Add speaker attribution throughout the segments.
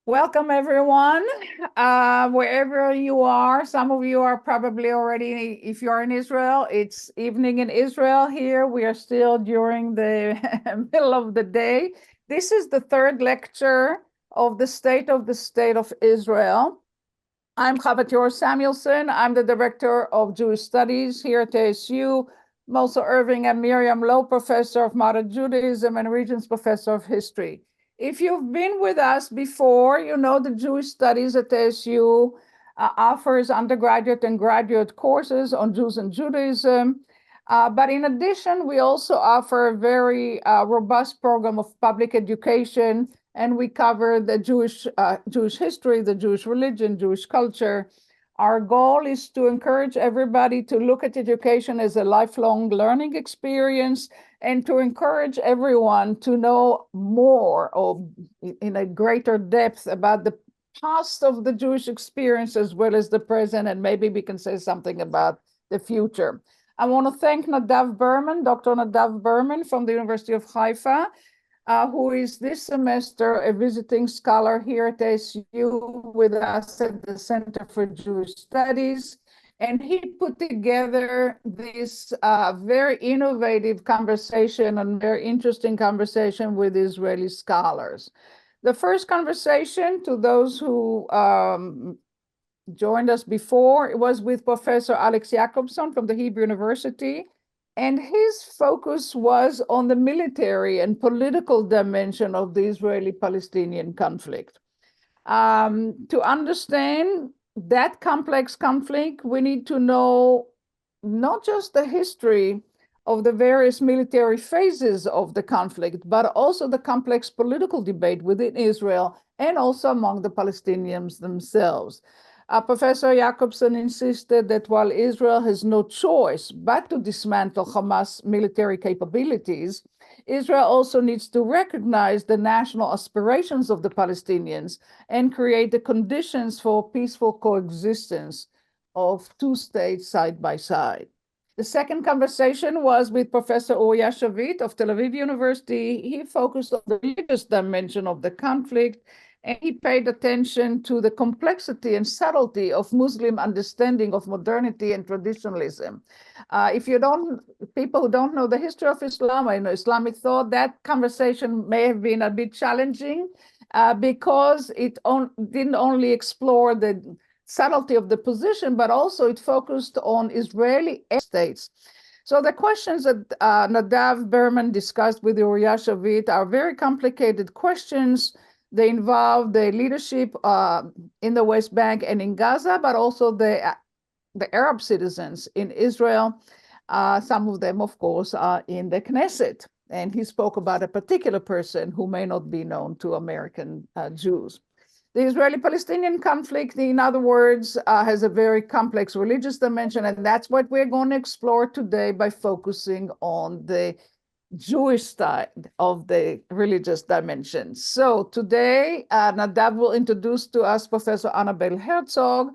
Speaker 1: Welcome, everyone, wherever you are. Some of you are probably already, if you're in Israel, it's evening in Israel here. We are still during the middle of the day. This is the third lecture of the State of Israel. I'm Chavat Samuelson. I'm the Director of Jewish Studies here at ASU. I'm also Irving and Miriam Lowe Professor of Modern Judaism and Regents Professor of History. If you've been with us before, you know the Jewish Studies at ASU offers undergraduate and graduate courses on Jews and Judaism. But in addition, we also offer a very robust program of public education, and we cover the Jewish history, the Jewish religion, Jewish culture. Our goal is to encourage everybody to look at education as a lifelong learning experience, and to encourage everyone to know more or in a greater depth about the past of the Jewish experience as well as the present, and maybe we can say something about the future. I want to thank Nadav Berman, Dr. Nadav Berman from the University of Haifa, who is this semester a visiting scholar here at ASU with us at the Center for Jewish Studies. And he put together this very innovative conversation and very interesting conversation with Israeli scholars. The first conversation, to those who joined us before, it was with Professor Alex Jacobson from the Hebrew University. And his focus was on the military and political dimension of the Israeli-Palestinian conflict. To understand that complex conflict, we need to know not just the history of the various military phases of the conflict, but also the complex political debate within Israel and also among the Palestinians themselves. Professor Jacobson insisted that while Israel has no choice but to dismantle Hamas military capabilities, Israel also needs to recognize the national aspirations of the Palestinians and create the conditions for peaceful coexistence of two states side by side. The second conversation was with Professor Uriah Shavit of Tel Aviv University. He focused on the religious dimension of the conflict, and he paid attention to the complexity and subtlety of Muslim understanding of modernity and traditionalism. People who don't know the history of Islam and Islamic thought, that conversation may have been a bit challenging because it didn't only explore the subtlety of the position, but also it focused on Israeli states. So the questions that Nadav Berman discussed with Uriah Shavit are very complicated questions. They involve the leadership in the West Bank and in Gaza, but also the Arab citizens in Israel. Some of them, of course, are in the Knesset. And he spoke about a particular person who may not be known to American Jews. The Israeli-Palestinian conflict, in other words, has a very complex religious dimension, and that's what we're going to explore today by focusing on the Jewish side of the religious dimension. So today, Nadav will introduce to us Professor Annabel Herzog,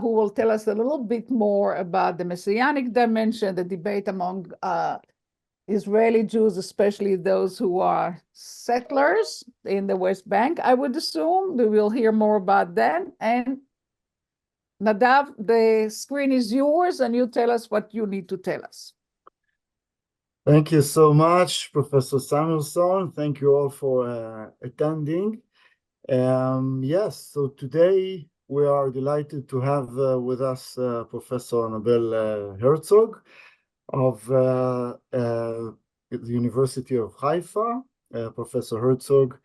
Speaker 1: who will tell us a little bit more about the messianic dimension, the debate among Israeli Jews, especially those who are settlers in the West Bank, I would assume. We will hear more about that. And Nadav, the screen is yours, and you tell us what you need to tell us.
Speaker 2: Thank you so much, Professor Samuelson. Thank you all for attending. Yes, so today we are delighted to have with us Professor Annabel Herzog of the University of Haifa. Professor Herzog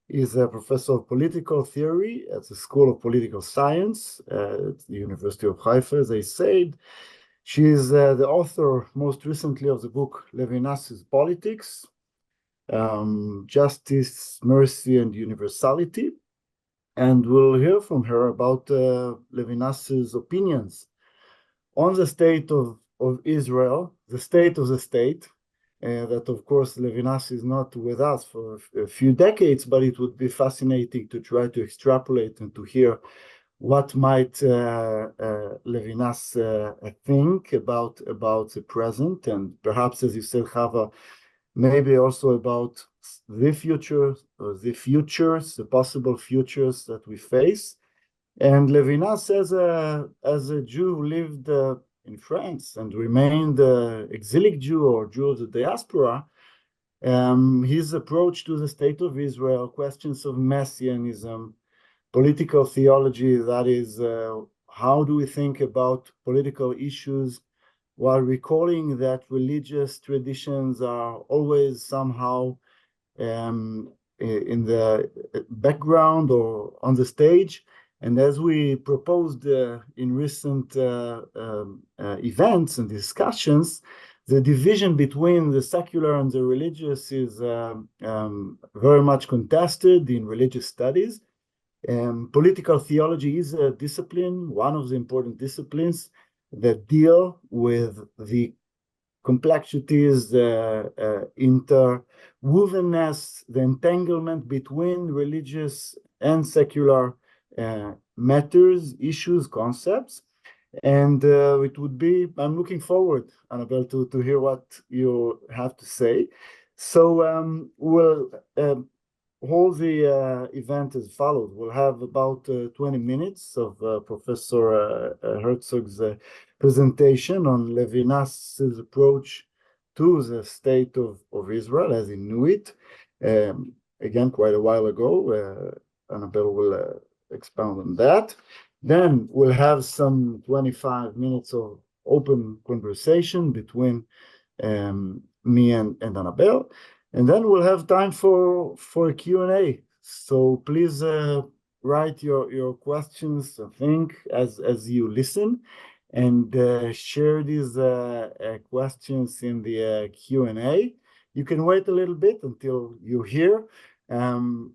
Speaker 2: is a professor of political theory at the School of Political Science at the University of Haifa, as I said. She is the author, most recently, of the book Levinas's Politics, Justice, Mercy, and Universality. And we'll hear from her about Levinas's opinions on the state of Israel, the state of the state, that, of course, Levinas is not with us for a few decades, but it would be fascinating to try to extrapolate and to hear what might Levinas think about the present, and perhaps, as you said, Chava, maybe also about the future, or the futures, the possible futures that we face. And Levinas, as a Jew who lived in France and remained an exilic Jew or Jew of the diaspora, his approach to the state of Israel, questions of messianism, political theology, that is, how do we think about political issues while recalling that religious traditions are always somehow in the background or on the stage. And as we proposed in recent events and discussions, the division between the secular and the religious is very much contested in religious studies. Political theology is a discipline, one of the important disciplines that deal with the complexities, interwovenness, the entanglement between religious and secular matters, issues, concepts. And it would be, I'm looking forward, Annabel, to hear what you have to say. So we'll hold the event as follows. We'll have about 20 minutes of Professor Herzog's presentation on Levinas's approach to the state of Israel as he knew it. Again, quite a while ago. Annabel will expound on that. Then we'll have some 25 minutes of open conversation between me and Annabel. And then we'll have time for a Q&A. So please write your questions, I think, as you listen, and share these questions in the Q&A. You can wait a little bit until you hear, and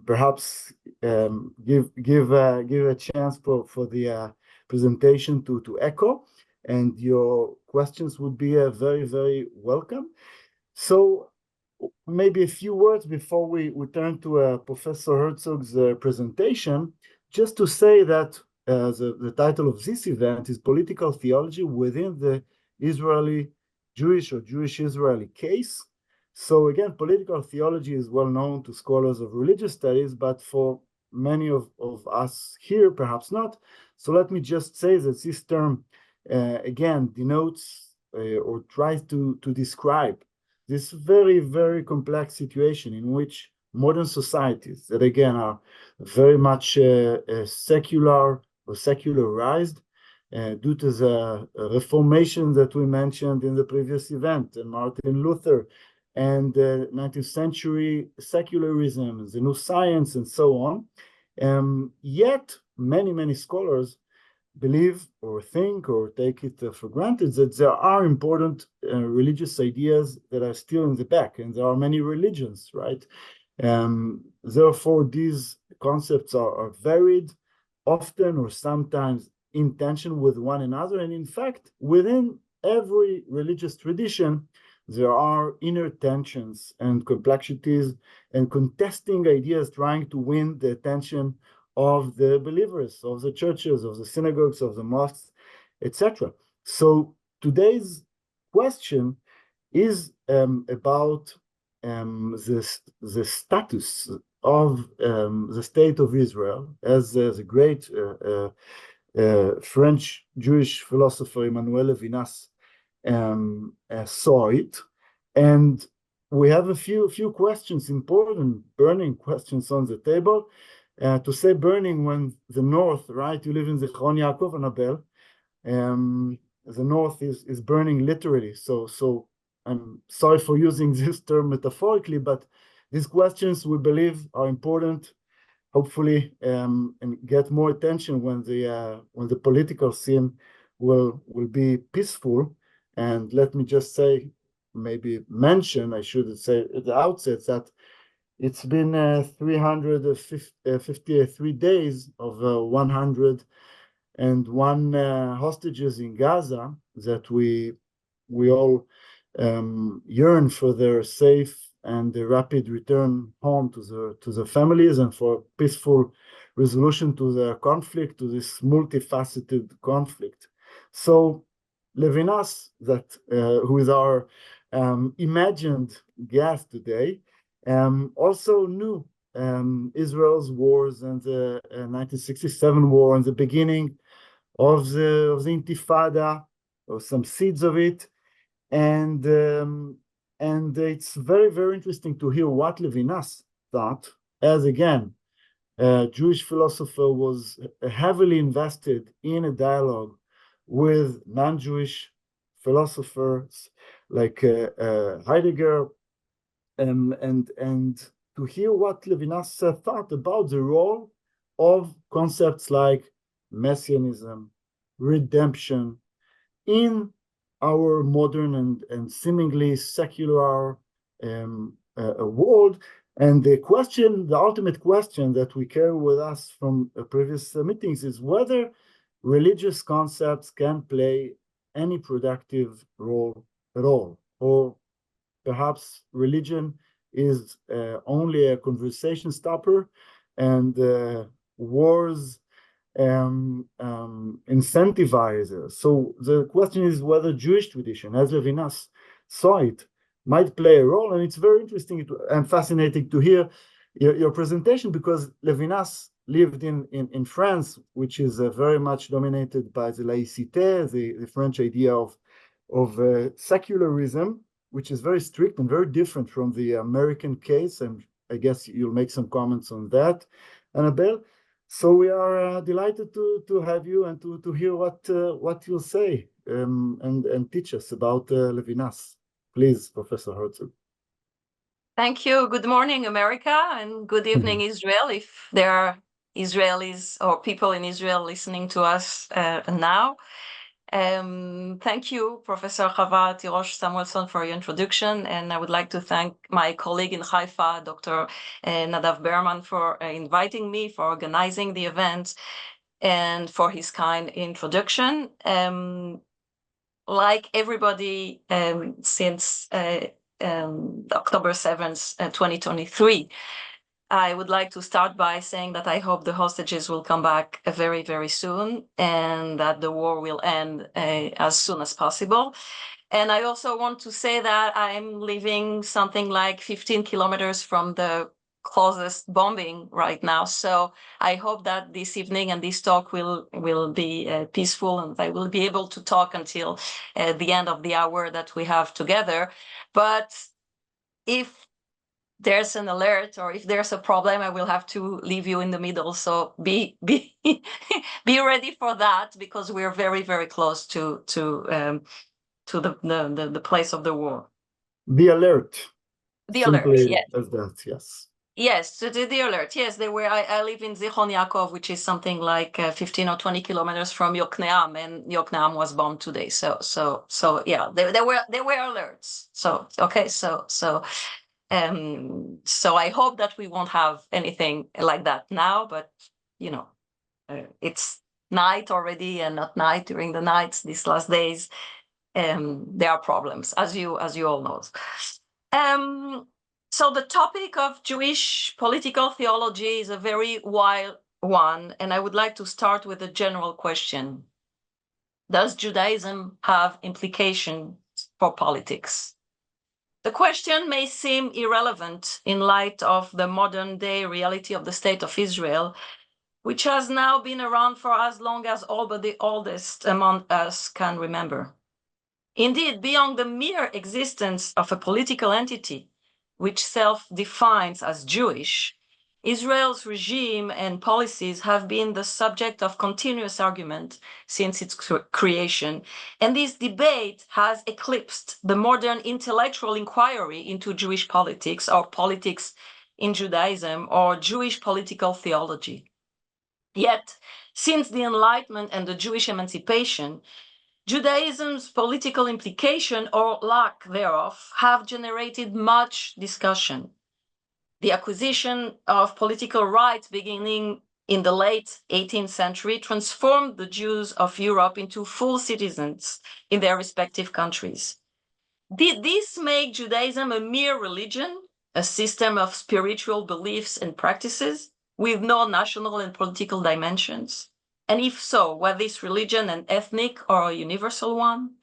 Speaker 2: perhaps give a chance for the presentation to echo, and your questions would be very, very welcome. So maybe a few words before we turn to Professor Herzog's presentation, just to say that the title of this event is Political Theology Within the Israeli Jewish or Jewish Israeli Case. So again, political theology is well known to scholars of religious studies, but for many of us here, perhaps not. So let me just say that this term, again, denotes or tries to describe this very, very complex situation in which modern societies that, again, are very much secular or secularized due to the Reformation that we mentioned in the previous event, and Martin Luther, and 19th century secularism, the new science, and so on. Yet, many, many scholars believe or think or take it for granted that there are important religious ideas that are still in the back, and there are many religions, right? Therefore, these concepts are varied, often or sometimes in tension with one another. And in fact, within every religious tradition, there are inner tensions and complexities and contesting ideas trying to win the attention of the believers, of the churches, of the synagogues, of the mosques, etc. So today's question is about the status of the state of Israel, as the great French Jewish philosopher Emmanuel Levinas saw it. And we have a few questions, important, burning questions on the table. To say burning when the north, right? You live in Zichron Yaakov, Annabel. The north is burning literally. So I'm sorry for using this term metaphorically, but these questions we believe are important, hopefully, and get more attention when the political scene will be peaceful. And let me just say, maybe mention, I should say at the outset, that it's been 353 days of 101 hostages in Gaza that we all yearn for their safe and the rapid return home to the families, and for peaceful resolution to the conflict, to this multifaceted conflict. So Levinas, who is our imagined guest today, Also knew Israel's wars and the 1967 war and the beginning of the Intifada, or some seeds of it, and it's very, very interesting to hear what Levinas thought, as again, a Jewish philosopher was heavily invested in a dialogue with non-Jewish philosophers like Heidegger, and to hear what Levinas thought about the role of concepts like messianism, redemption in our modern and seemingly secular world. And the ultimate question that we carry with us from previous meetings is whether religious concepts can play any productive role at all, or perhaps religion is only a conversation stopper, and wars incentivizers. So the question is whether Jewish tradition, as Levinas saw it, might play a role. And it's very interesting and fascinating to hear your presentation, because Levinas lived in France, which is very much dominated by the laïcité, the French idea of secularism, which is very strict and very different from the American case. And I guess you'll make some comments on that, Annabel. So we are delighted to have you and to hear what you'll say and teach us about Levinas. Please, Professor Herzog.
Speaker 3: Thank you. Good morning, America, and good evening, Israel, if there are Israelis or people in Israel listening to us now. Thank you, Professor Chava Tirosh Samuelson, for your introduction, and I would like to thank my colleague in Haifa, Dr. Nadav Berman, for inviting me, for organizing the event, and for his kind introduction. Like everybody since October 7th, 2023, I would like to start by saying that I hope the hostages will come back very, very soon, and that the war will end as soon as possible. And I also want to say that I'm living something like 15 kilometers from the closest bombing right now. So I hope that this evening and this talk will be peaceful, and I will be able to talk until the end of the hour that we have together. But if there's an alert or if there's a problem, I will have to leave you in the middle. So be be ready for that, because we're very, very close to the place of the war.
Speaker 2: Be alert.
Speaker 3: The alert, yes.
Speaker 2: As that, yes.
Speaker 3: Yes, the alert. Yes, I live in Zichron Yaakov, which is something like 15 or 20 kilometers from Yokneam, and Yokneam was bombed today. So yeah, there were alerts. So okay, so I hope that we won't have anything like that now, but you know, it's night already, and not night during the nights these last days. There are problems, as you all know. So the topic of Jewish political theology is a very wide one, and I would like to start with a general question. Does Judaism have implications for politics? The question may seem irrelevant in light of the modern-day reality of the State of Israel, which has now been around for as long as all but the oldest among us can remember. Indeed, beyond the mere existence of a political entity which self-defines as Jewish, Israel's regime and policies have been the subject of continuous argument since its creation, and this debate has eclipsed the modern intellectual inquiry into Jewish politics, or politics in Judaism, or Jewish political theology. Yet, since the Enlightenment and the Jewish emancipation, Judaism's political implication, or lack thereof, have generated much discussion. The acquisition of political rights beginning in the late 18th century transformed the Jews of Europe into full citizens in their respective countries. Did this make Judaism a mere religion, a system of spiritual beliefs and practices with no national and political dimensions? And if so, was this religion an ethnic or a universal one?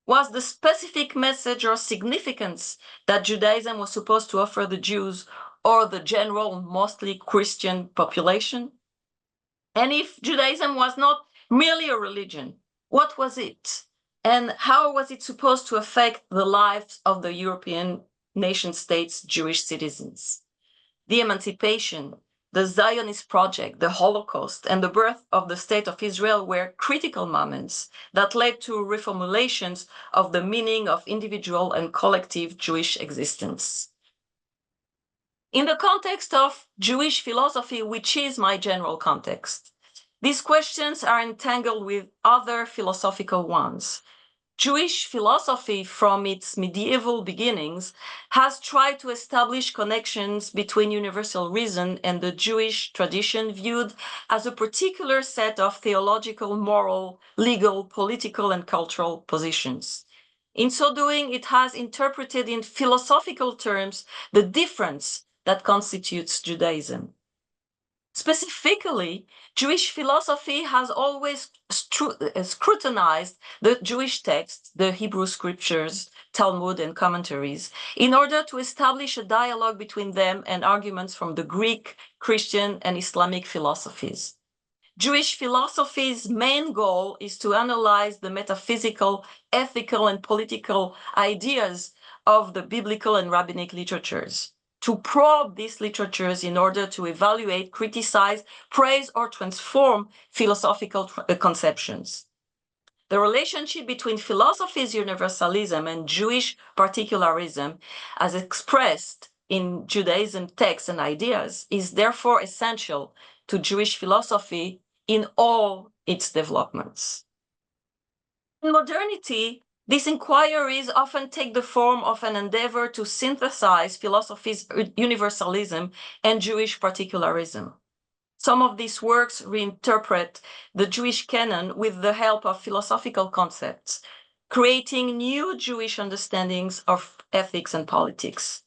Speaker 3: was the specific message or significance that Judaism was supposed to offer the Jews or the general, mostly Christian population? And if Judaism was not merely a religion, what was it? And how was it supposed to affect the lives of the European nation states' Jewish citizens? The emancipation, the Zionist project, the Holocaust, and the birth of the State of Israel were critical moments that led to reformulations of the meaning of individual and collective Jewish existence. In the context of Jewish philosophy, which is my general context, these questions are entangled with other philosophical ones. Jewish philosophy, from its medieval beginnings, has tried to establish connections between universal reason and the Jewish tradition viewed as a particular set of theological, moral, legal, political, and cultural positions. In so doing, it has interpreted in philosophical terms the difference that constitutes Judaism. Specifically, Jewish philosophy has always scrutinized the Jewish texts, the Hebrew scriptures, Talmud, and commentaries, in order to establish a dialogue between them and arguments from the Greek, Christian, and Islamic philosophies. Jewish philosophy's main goal is to analyze the metaphysical, ethical, and political ideas of the biblical and rabbinic literatures, to probe these literatures in order to evaluate, criticize, praise, or transform philosophical conceptions. The relationship between philosophy's universalism and Jewish particularism, as expressed in Judaism texts and ideas, is therefore essential to Jewish philosophy in all its developments. In modernity, these inquiries often take the form of an endeavor to synthesize philosophy's universalism and Jewish particularism. Some of these works reinterpret the Jewish canon with the help of philosophical concepts, creating new Jewish understandings of ethics and politics.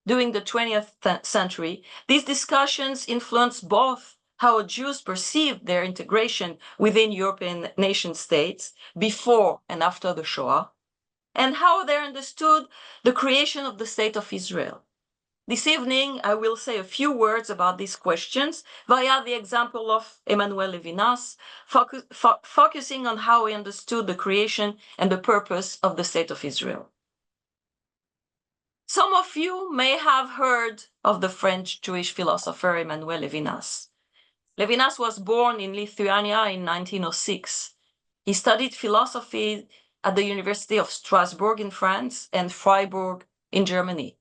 Speaker 3: During the 20th century, these discussions influenced both how Jews perceived their integration within European nation states before and after the Shoah, and how they understood the creation of the State of Israel. This evening, I will say a few words about these questions via the example of Emmanuel Levinas, focusing on how he understood the creation and the purpose of the State of Israel. Some of you may have heard of the French Jewish philosopher Emmanuel Levinas. Levinas was born in Lithuania in 1906. He studied philosophy at the University of Strasbourg in France and Freiburg in Germany.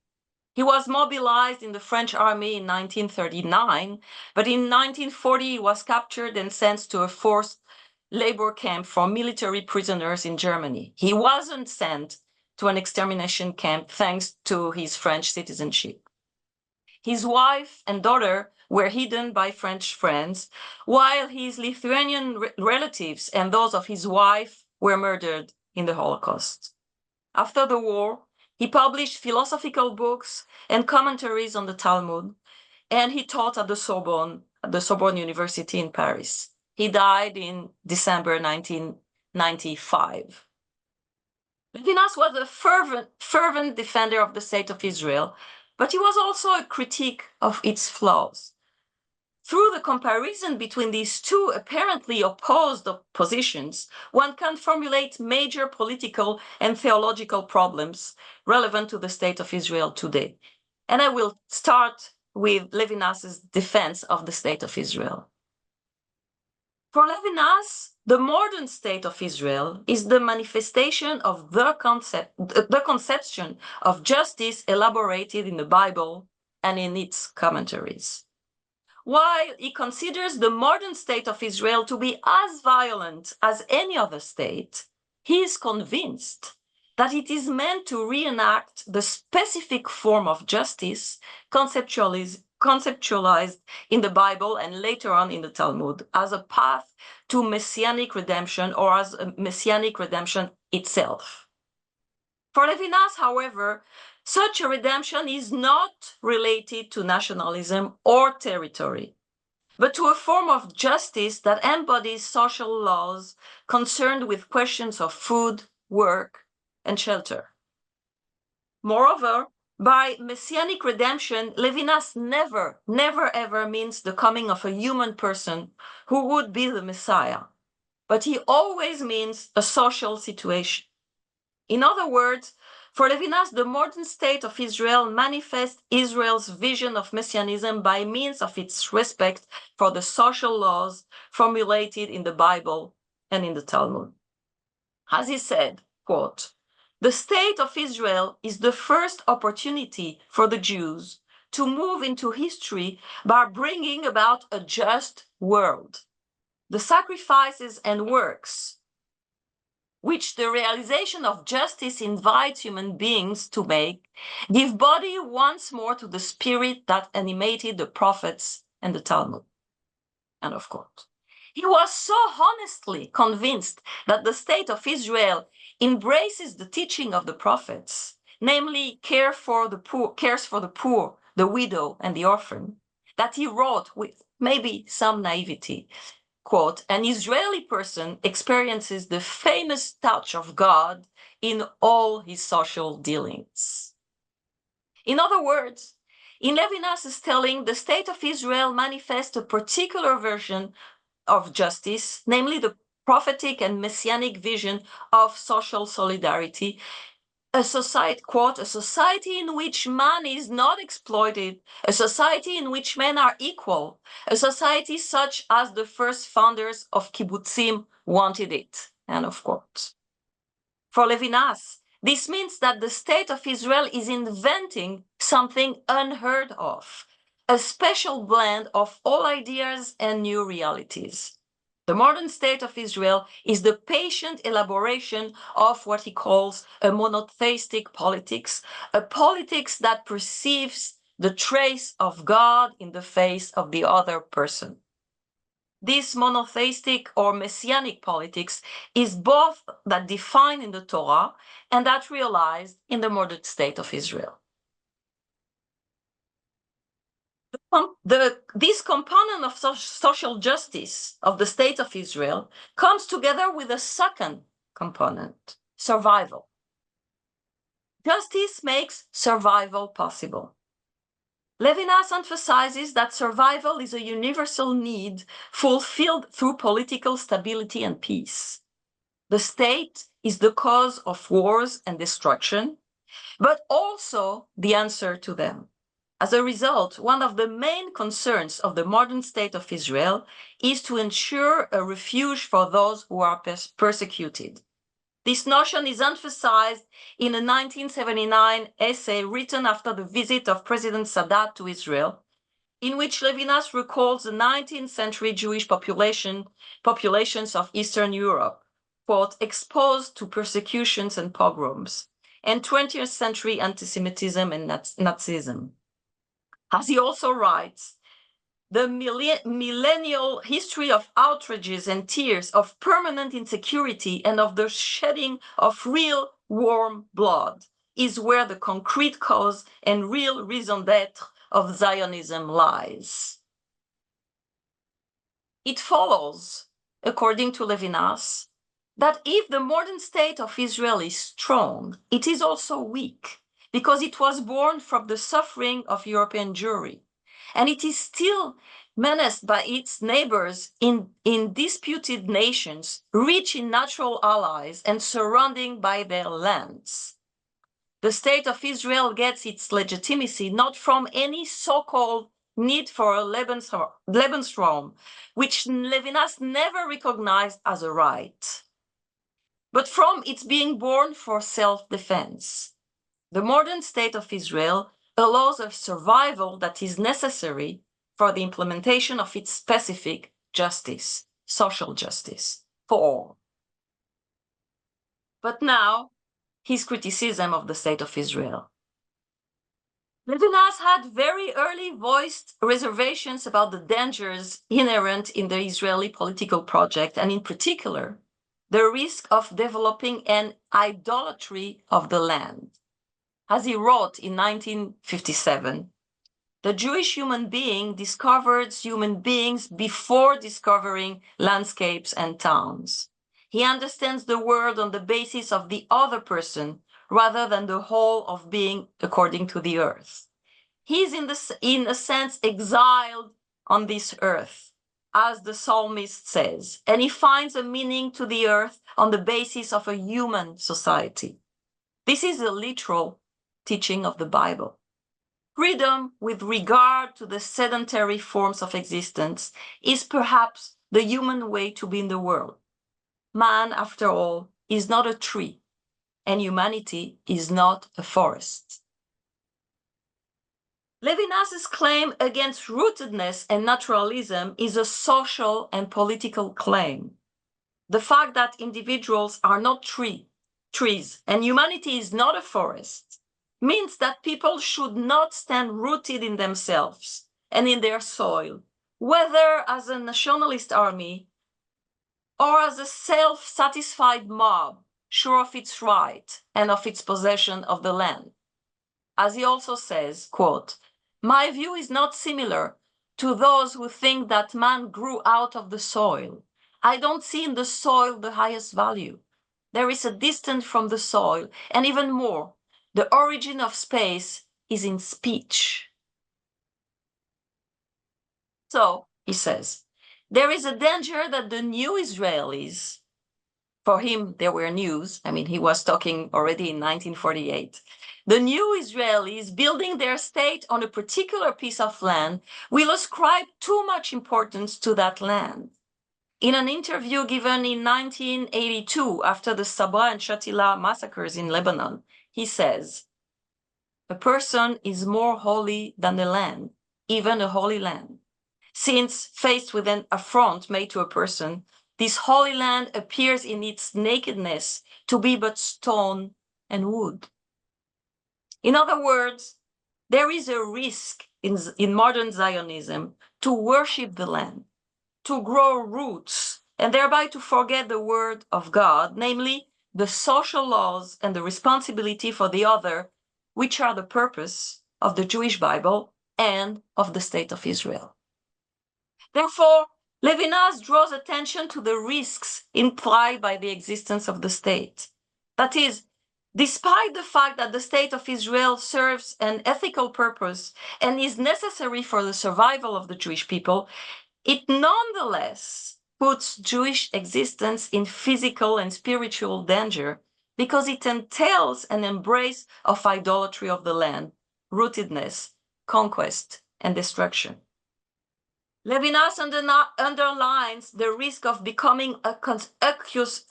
Speaker 3: He was mobilized in the French army in 1939, but in 1940 he was captured and sent to a forced labor camp for military prisoners in Germany. He wasn't sent to an extermination camp thanks to his French citizenship. His wife and daughter were hidden by French friends, while his Lithuanian relatives and those of his wife were murdered in the Holocaust. After the war, he published philosophical books and commentaries on the Talmud, and he taught at the Sorbonne University in Paris. He died in December 1995. Levinas was a fervent defender of the State of Israel, but he was also a critic of its flaws. Through the comparison between these two apparently opposed positions, one can formulate major political and theological problems relevant to the State of Israel today. And I will start with Levinas's defense of the State of Israel. For Levinas, the modern State of Israel is the manifestation of the conception of justice elaborated in the Bible and in its commentaries. While he considers the modern State of Israel to be as violent as any other state, he is convinced that it is meant to reenact the specific form of justice conceptualized in the Bible and later on in the Talmud as a path to messianic redemption or as a messianic redemption itself. For Levinas, however, such a redemption is not related to nationalism or territory, but to a form of justice that embodies social laws concerned with questions of food, work, and shelter. Moreover, by messianic redemption, Levinas never, ever means the coming of a human person who would be the Messiah, but he always means a social situation. In other words, for Levinas, the modern state of Israel manifests Israel's vision of messianism by means of its respect for the social laws formulated in the Bible and in the Talmud. As he said, quote, "The state of Israel is the first opportunity for the Jews to move into history by bringing about a just world. The sacrifices and works which the realization of justice invites human beings to make give body once more to the spirit that animated the prophets and the Talmud." And of course, he was so honestly convinced that the state of Israel embraces the teaching of the prophets, namely cares for the poor, the widow, and the orphan, that he wrote with maybe some naivety, quote, "An Israeli person experiences the famous touch of God in all his social dealings." In other words, in Levinas's telling, the state of Israel manifests a particular version of justice, namely the prophetic and messianic vision of social solidarity, a society, quote, "a society in which man is not exploited, a society in which men are equal, a society such as the first founders of kibbutzim wanted it," end of quote. For Levinas, this means that the state of Israel is inventing something unheard of, a special blend of all ideas and new realities. The modern state of Israel is the patient elaboration of what he calls a monotheistic politics, a politics that perceives the trace of God in the face of the other person. This monotheistic or messianic politics is both that defined in the Torah and that realized in the modern state of Israel. This component of social justice of the state of Israel comes together with a second component, survival. Justice makes survival possible. Levinas emphasizes that survival is a universal need fulfilled through political stability and peace. The state is the cause of wars and destruction, but also the answer to them. As a result, one of the main concerns of the modern state of Israel is to ensure a refuge for those who are persecuted. This notion is emphasized in a 1979 essay written after the visit of President Sadat to Israel, in which Levinas recalls the 19th century Jewish populations of Eastern Europe, quote, "exposed to persecutions and pogroms, and 20th century anti-Semitism and Nazism." As he also writes, "The millennial history of outrages and tears, of permanent insecurity, and of the shedding of real warm blood is where the concrete cause and real raison d'etre of Zionism lies." It follows, according to Levinas, that if the modern state of Israel is strong, it is also weak, because it was born from the suffering of European Jewry. And it is still menaced by its neighbors in disputed nations, rich in natural allies and surrounded by their lands. The state of Israel gets its legitimacy not from any so-called need for a Lebensraum, which Levinas never recognized as a right, but from its being born for self-defense. The modern state of Israel allows a survival that is necessary for the implementation of its specific justice, social justice, for all. But now, his criticism of the state of Israel. Levinas had very early voiced reservations about the dangers inherent in the Israeli political project, and in particular, the risk of developing an idolatry of the land. As he wrote in 1957, "The Jewish human being discovered human beings before discovering landscapes and towns. He understands the world on the basis of the other person rather than the whole of being according to the earth. He is in a sense exiled on this earth, as the psalmist says, and he finds a meaning to the earth on the basis of a human society. This is a literal teaching of the Bible. Freedom with regard to the sedentary forms of existence is perhaps the human way to be in the world. Man, after all, is not a tree, and humanity is not a forest. Levinas's claim against rootedness and naturalism is a social and political claim. The fact that individuals are not trees and humanity is not a forest means that people should not stand rooted in themselves and in their soil, whether as a nationalist army or as a self-satisfied mob, sure of its right and of its possession of the land. As he also says, quote, "My view is not similar to those who think that man grew out of the soil. I don't see in the soil the highest value. There is a distance from the soil, and even more, the origin of space is in speech." So, he says, there is a danger that the new Israelis, for him they were news, I mean, he was talking already in 1948, the new Israelis building their state on a particular piece of land will ascribe too much importance to that land. In an interview given in 1982 after the Sabra and Shatila massacres in Lebanon, he says, "A person is more holy than a land, even a holy land. Since faced with an affront made to a person, this holy land appears in its nakedness to be but stone and wood." In other words, there is a risk in modern Zionism to worship the land, to grow roots, and thereby to forget the word of God, namely the social laws and the responsibility for the other, which are the purpose of the Jewish Bible and of the State of Israel. Therefore, Levinas draws attention to the risks implied by the existence of the state. That is, despite the fact that the State of Israel serves an ethical purpose and is necessary for the survival of the Jewish people, it nonetheless puts Jewish existence in physical and spiritual danger because it entails an embrace of idolatry of the land, rootedness, conquest, and destruction. Levinas underlines the risk of becoming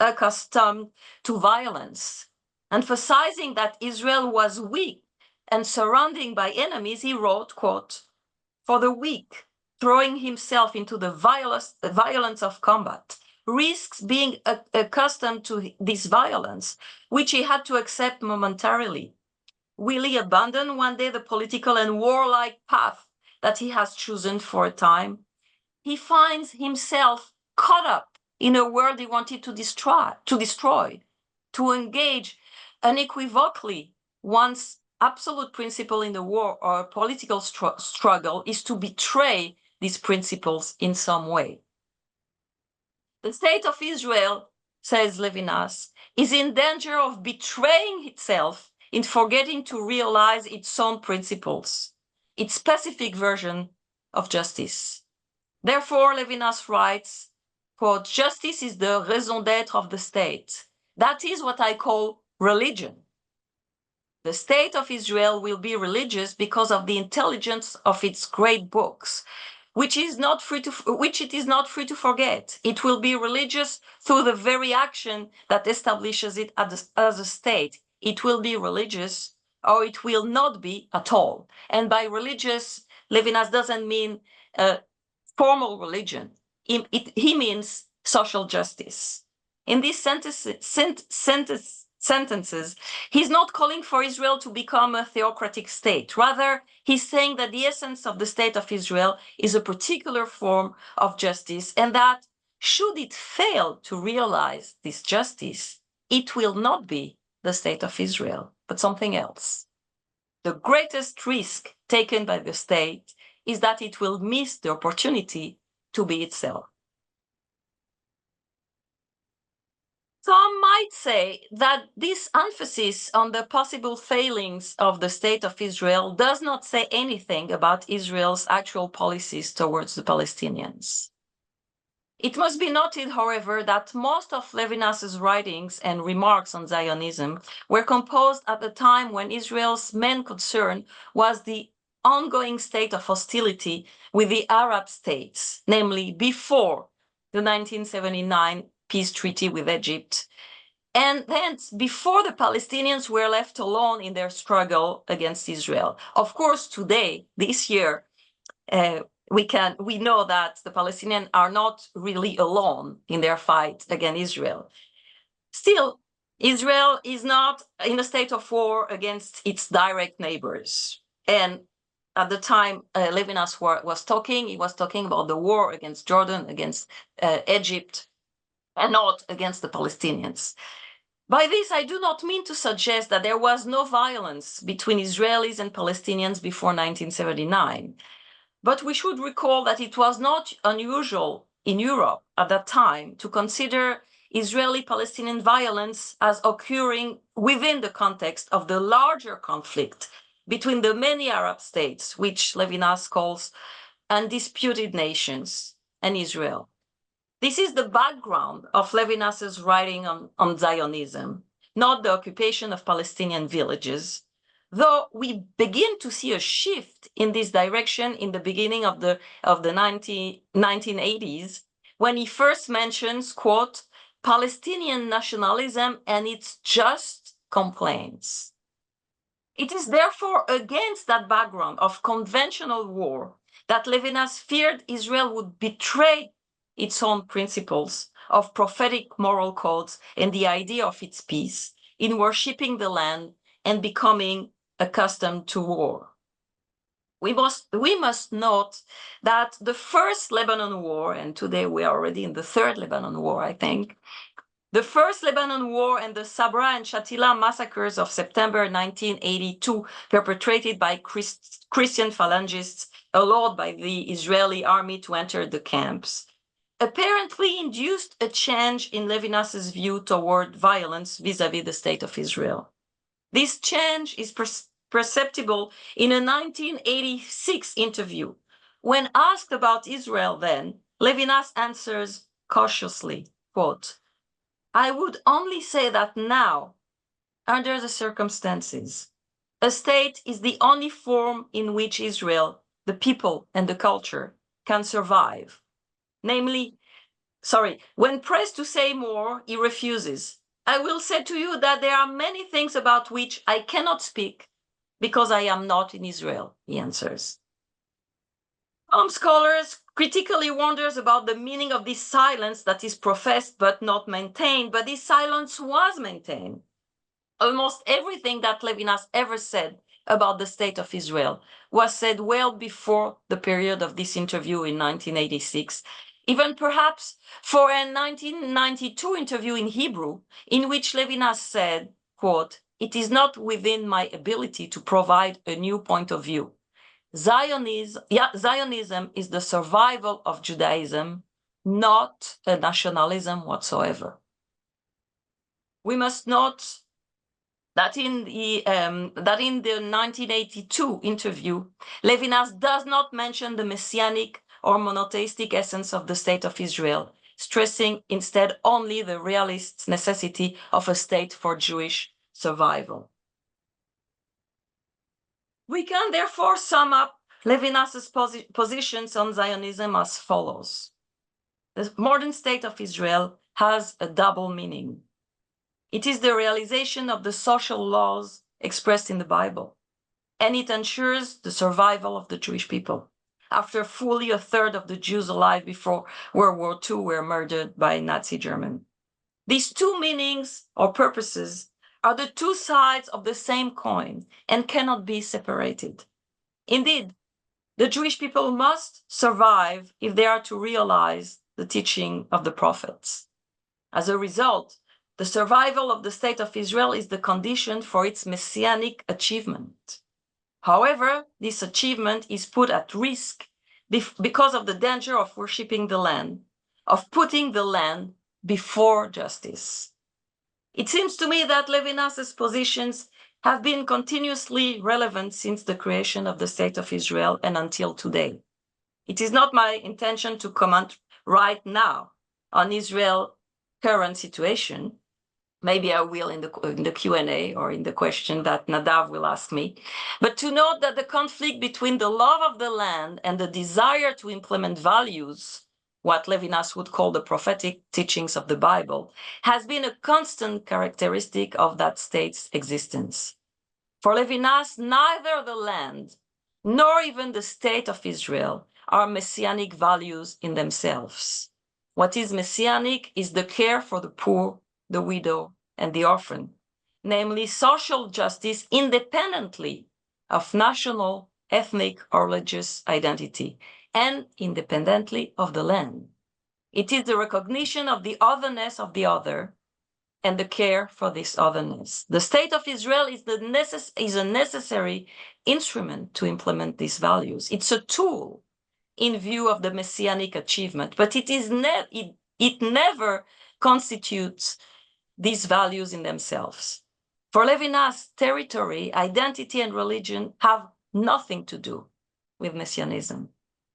Speaker 3: accustomed to violence. Emphasizing that Israel was weak and surrounded by enemies, he wrote, quote, "For the weak, throwing himself into the violence of combat, risks being accustomed to this violence, which he had to accept momentarily. Will he abandon one day the political and warlike path that he has chosen for a time? He finds himself caught up in a world he wanted to destroy, to engage unequivocally. One's absolute principle in the war or political struggle is to betray these principles in some way. The State of Israel, says Levinas, is in danger of betraying itself in forgetting to realize its own principles, its specific version of justice. Therefore, Levinas writes, quote, "Justice is the raison d'être of the state. That is what I call religion. The State of Israel will be religious because of the intelligence of its great books, which it is not free to forget. It will be religious through the very action that establishes it as a state. It will be religious or it will not be at all." And by religious, Levinas doesn't mean formal religion. He means social justice. In these sentences, he's not calling for Israel to become a theocratic state. Rather, he's saying that the essence of the State of Israel is a particular form of justice, and that should it fail to realize this justice, it will not be the State of Israel, but something else. The greatest risk taken by the state is that it will miss the opportunity to be itself. Some might say that this emphasis on the possible failings of the state of Israel does not say anything about Israel's actual policies towards the Palestinians. It must be noted, however, that most of Levinas's writings and remarks on Zionism were composed at the time when Israel's main concern was the ongoing state of hostility with the Arab states, namely before the 1979 peace treaty with Egypt, and thence before the Palestinians were left alone in their struggle against Israel. Of course, today, this year, we know that the Palestinians are not really alone in their fight against Israel. Still, Israel is not in a state of war against its direct neighbors. And at the time Levinas was talking, he was talking about the war against Jordan, against Egypt, and not against the Palestinians. By this, I do not mean to suggest that there was no violence between Israelis and Palestinians before 1979. But we should recall that it was not unusual in Europe at that time to consider Israeli-Palestinian violence as occurring within the context of the larger conflict between the many Arab states, which Levinas calls undisputed nations, and Israel. This is the background of Levinas's writing on Zionism, not the occupation of Palestinian villages, though we begin to see a shift in this direction in the beginning of the 1980s, when he first mentions, quote, Palestinian nationalism and its just complaints. It is therefore against that background of conventional war that Levinas feared Israel would betray its own principles of prophetic moral codes and the idea of its peace in worshipping the land and becoming accustomed to war. We must note that the first Lebanon War, and today we are already in the third Lebanon War, I think, the first Lebanon War and the Sabra and Shatila massacres of September 1982, perpetrated by Christian phalangists allowed by the Israeli army to enter the camps, apparently induced a change in Levinas's view toward violence vis-à-vis the state of Israel. This change is perceptible in a 1986 interview. When asked about Israel then, Levinas answers cautiously, quote, I would only say that now, under the circumstances, a state is the only form in which Israel, the people and the culture, can survive. Namely, when pressed to say more, he refuses. I will say to you that there are many things about which I cannot speak because I am not in Israel, he answers. Some scholars critically wonders about the meaning of this silence that is professed but not maintained, but this silence was maintained. Almost everything that Levinas ever said about the state of Israel was said well before the period of this interview in 1986, even perhaps for a 1992 interview in Hebrew, in which Levinas said, quote, it is not within my ability to provide a new point of view. Zionism is the survival of Judaism, not a nationalism whatsoever. We must note that in the 1982 interview, Levinas does not mention the messianic or monotheistic essence of the state of Israel, stressing instead only the realist necessity of a state for Jewish survival. We can therefore sum up Levinas's positions on Zionism as follows. The modern state of Israel has a double meaning. It is the realization of the social laws expressed in the Bible, and it ensures the survival of the Jewish people, after fully a third of the Jews alive before World War II were murdered by Nazi Germany. These two meanings or purposes are the two sides of the same coin and cannot be separated. Indeed, the Jewish people must survive if they are to realize the teaching of the prophets. As a result, the survival of the state of Israel is the condition for its messianic achievement. However, this achievement is put at risk because of the danger of worshipping the land, of putting the land before justice. It seems to me that Levinas's positions have been continuously relevant since the creation of the State of Israel and until today. It is not my intention to comment right now on Israel's current situation. Maybe I will in the Q&A or in the question that Nadav will ask me. But to note that the conflict between the love of the land and the desire to implement values, what Levinas would call the prophetic teachings of the Bible, has been a constant characteristic of that state's existence. For Levinas, neither the land nor even the state of Israel are messianic values in themselves. What is messianic is the care for the poor, the widow, and the orphan, namely social justice independently of national, ethnic, or religious identity, and independently of the land. It is the recognition of the otherness of the other and the care for this otherness. The State of Israel is a necessary instrument to implement these values. It's a tool in view of the messianic achievement, but it never constitutes these values in themselves. For Levinas, territory, identity, and religion have nothing to do with messianism.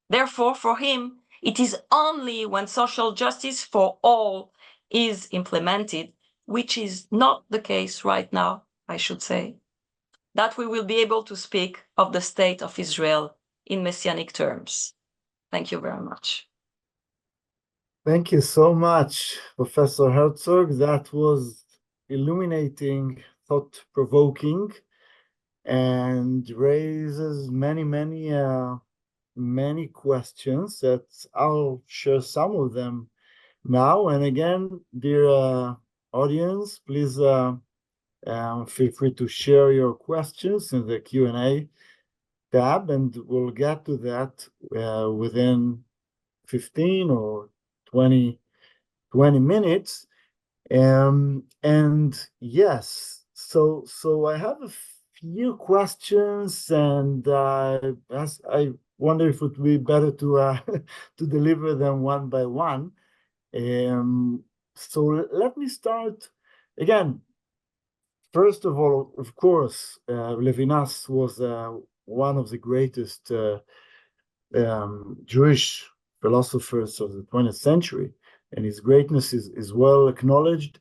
Speaker 3: Therefore, for him, it is only when social justice for all is implemented, which is not the case right now, I should say, that we will be able to speak of the State of Israel in messianic terms. Thank you very much.
Speaker 2: Thank you so much, Professor Herzog. That was illuminating, thought-provoking, and raises many questions that I'll share some of them now. And again, dear audience, please feel free to share your questions in the Q&A tab, and we'll get to that within 15 or 20 minutes. And yes, so I have a few questions, and as I wonder if it would be better to to deliver them one by one. So let me start again. First of all, of course, Levinas was one of the greatest Jewish philosophers of the 20th century, and his greatness is well acknowledged,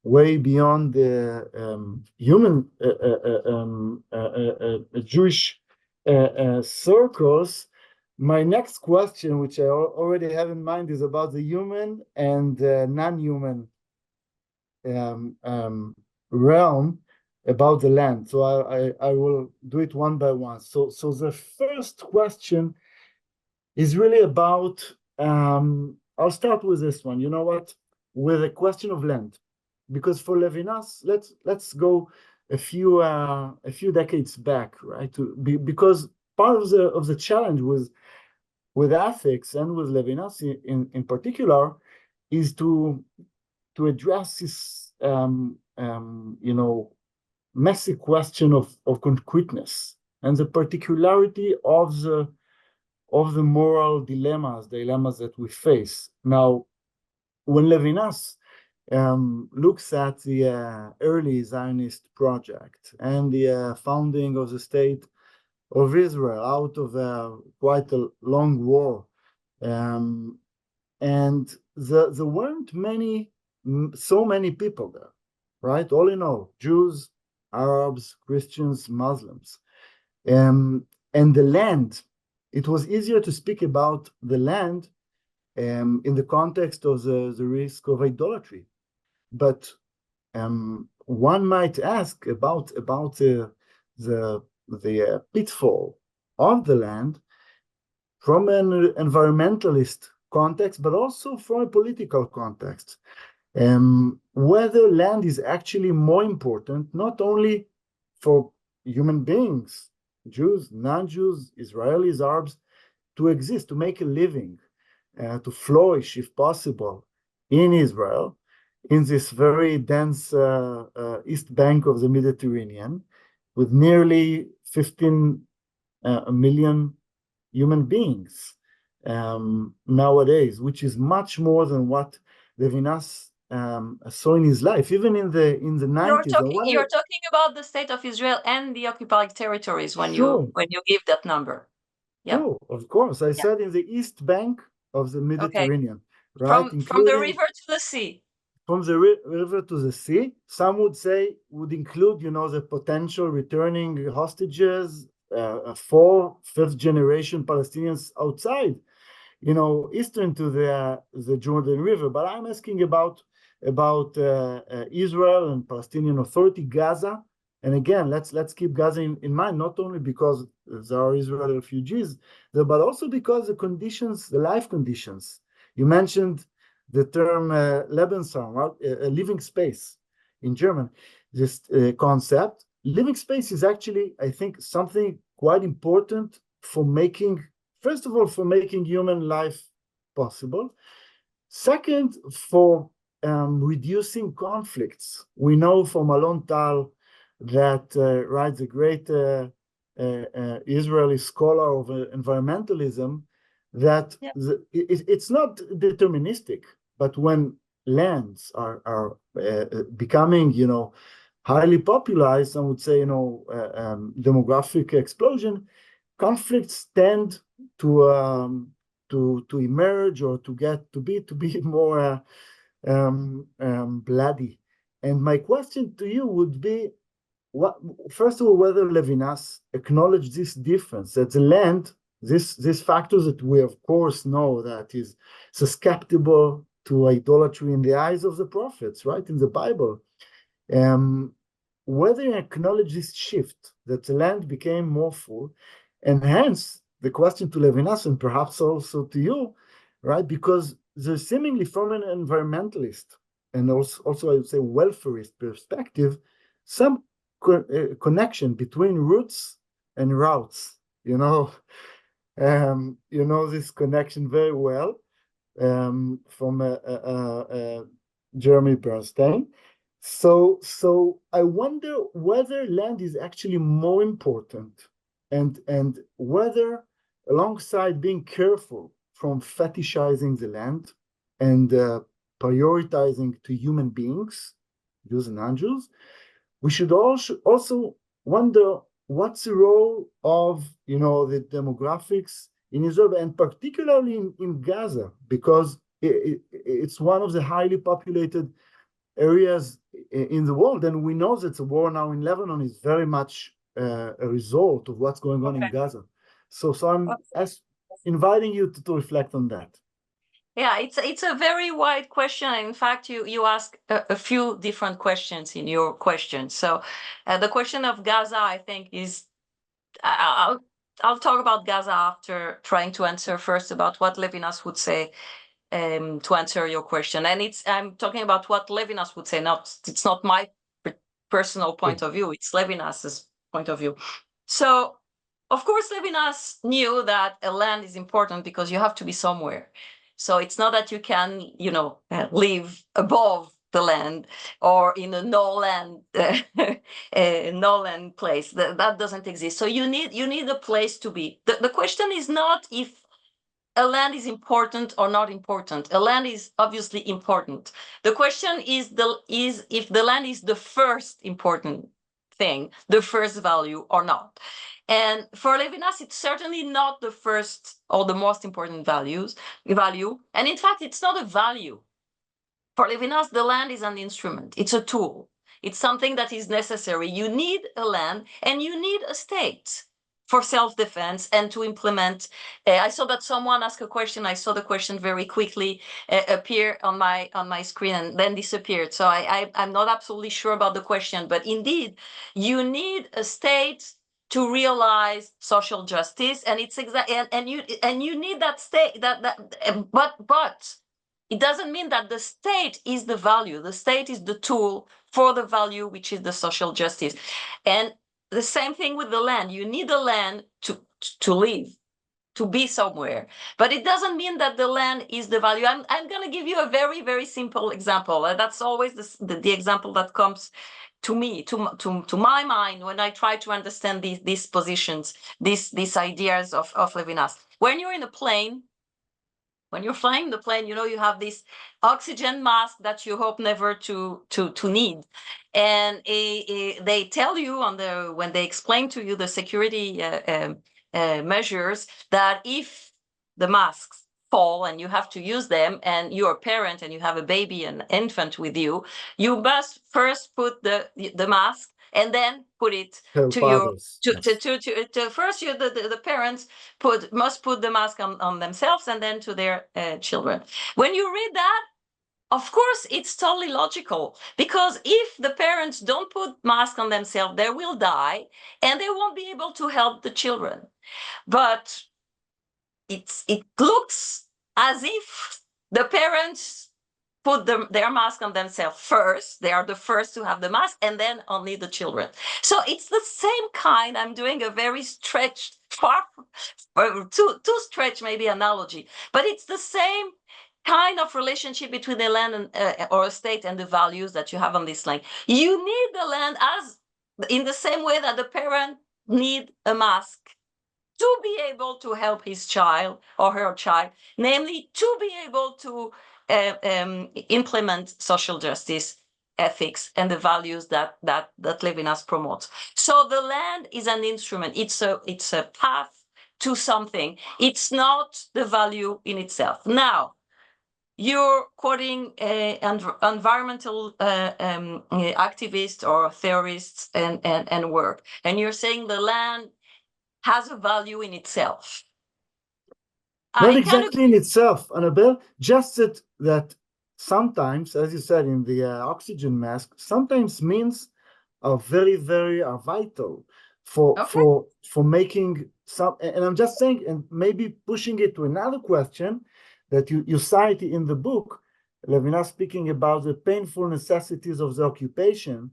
Speaker 2: way beyond the human Jewish circles. My next question, which I already have in mind, is about the human and non-human realm, about the land. So I will do it one by one. So the first question is really about, I'll start with this one. You know what? With a question of land, because for Levinas, let's go a few decades back, right? Because part of the challenge with ethics and with Levinas in particular is to address this messy question of concreteness and the particularity of the moral dilemmas that we face. Now, when Levinas looks at the early Zionist project and the founding of the State of Israel out of quite a long war, and there weren't so many people there, right? All in all, Jews, Arabs, Christians, Muslims, and the land. It was easier to speak about the land in the context of the risk of idolatry, but one might ask about the pitfall of the land from an environmentalist context, but also from a political context. Whether land is actually more important, not only for human beings, Jews, non-Jews, Israelis, Arabs, to exist, to make a living, to flourish, if possible, in Israel, in this very dense east bank of the Mediterranean, with nearly 15 million human beings nowadays, which is much more than what Levinas saw in his life, even in the
Speaker 3: You're
Speaker 2: 90s.
Speaker 3: you're talking about the state of Israel and the occupied territories when
Speaker 2: Sure.
Speaker 3: you give that number. Yeah.
Speaker 2: Sure, of course. I
Speaker 3: Yeah.
Speaker 2: said in the east bank of the Mediterranean, right?
Speaker 3: From the river to the sea.
Speaker 2: From the river to the sea. Some would say would include, the potential returning hostages, 4th, 5th generation Palestinians outside, eastern to the Jordan River. But I'm asking about Israel and Palestinian Authority, Gaza. And again, let's keep Gaza in mind, not only because there are Israeli refugees there, but also because the life conditions. You mentioned the term Lebensraum, living space in German. This concept, living space, is actually, I think, something quite important for making, first of all, for making human life possible. Second, for reducing conflicts. We know from Alon Tal that, right, the great Israeli scholar of environmentalism, that it's not deterministic, but when lands are becoming, highly popularized, I would say, demographic explosion, conflicts tend to emerge or to be more bloody. And my question to you would be, first of all, whether Levinas acknowledged this difference, that the land, these factors that we of course know that is susceptible to idolatry in the eyes of the prophets, right, in the Bible, whether you acknowledge this shift, that the land became more full, and hence the question to Levinas, and perhaps also to you, right, because there's seemingly, from an environmentalist and also I would say welfarist perspective, some connection between roots and routes. You know this connection very well from Jeremy Bernstein. So I wonder whether land is actually more important, and whether, alongside being careful from fetishizing the land and prioritizing to human beings, Jews and non-Jews, we should also wonder what's the role of the demographics in Israel, and particularly in Gaza, because it's one of the highly populated areas in the world, and we know that the war now in Lebanon is very much a result of what's going on in Gaza. So I'm inviting you to reflect on that.
Speaker 3: Yeah, it's a very wide question. In fact, you ask a few different questions in your question. So the question of Gaza, I think, is I'll talk about Gaza after trying to answer first about what Levinas would say to answer your question. And I'm talking about what Levinas would say. It's not my personal point of view. It's Levinas's point of view. So, of course, Levinas knew that a land is important because you have to be somewhere. So it's not that you can, live above the land or in a no land place. That doesn't exist. So you need a place to be. The question is not if a land is important or not important. A land is obviously important. The question is if the land is the first important thing, the first value or not. And for Levinas, it's certainly not the first or the most important value. And in fact, it's not a value. For Levinas, the land is an instrument. It's a tool. It's something that is necessary. You need a land and you need a state for self-defense and to implement. I saw that someone asked a question. I saw the question very quickly appear on my screen and then disappeared. So I'm not absolutely sure about the question, but indeed, you need a state to realize social justice, and it's and you need that state. But it doesn't mean that the state is the value. The state is the tool for the value, which is the social justice. And the same thing with the land. You need the land to live, to be somewhere. But it doesn't mean that the land is the value. I'm going to give you a very, very simple example. That's always the example that comes to me, to my mind, when I try to understand these positions, these ideas of Levinas. When you're in a plane, When you're flying the plane, you have this oxygen mask that you hope never to need. And they tell you when they explain to you the security measures, that if the masks fall and you have to use them, and you're a parent and you have a baby, an infant with you, you must first put the mask and then put it to your first the parents must put the mask on themselves and then to their children. When you read that, of course, it's totally logical, because if the parents don't put masks on themselves, they will die and they won't be able to help the children. But it looks as if the parents put their mask on themselves first. They are the first to have the mask, and then only the children. So it's the same kind. I'm doing a very stretched, too stretched maybe analogy, but it's the same kind of relationship between the land and or a state and the values that you have on this land. You need the land as in the same way that the parent need a mask to be able to help his child or her child, namely to be able to implement social justice, ethics, and the values that Levinas promotes. So the land is an instrument. It's a path to something. It's not the value in itself. Now, you're quoting environmental activists or theorists and work, and you're saying the land has a value in itself.
Speaker 2: Not exactly in itself, Annabel, just that sometimes, as you said, in the oxygen mask, sometimes means are very, very vital for making some. And I'm just saying, and maybe pushing it to another question that you cite in the book, Levinas speaking about the painful necessities of the occupation,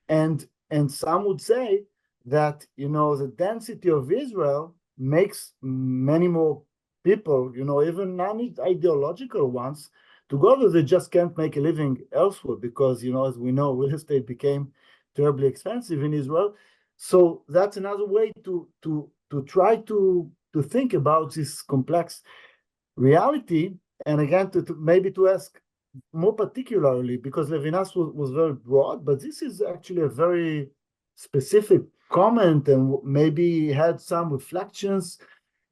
Speaker 2: and some would say that the density of Israel makes many more people, even non-ideological ones, to go there. They just can't make a living elsewhere because, as we know, real estate became terribly expensive in Israel. So that's another way to try to think about this complex reality. And again, maybe to ask more particularly, because Levinas was very broad, but this is actually a very specific comment, and maybe had some reflections,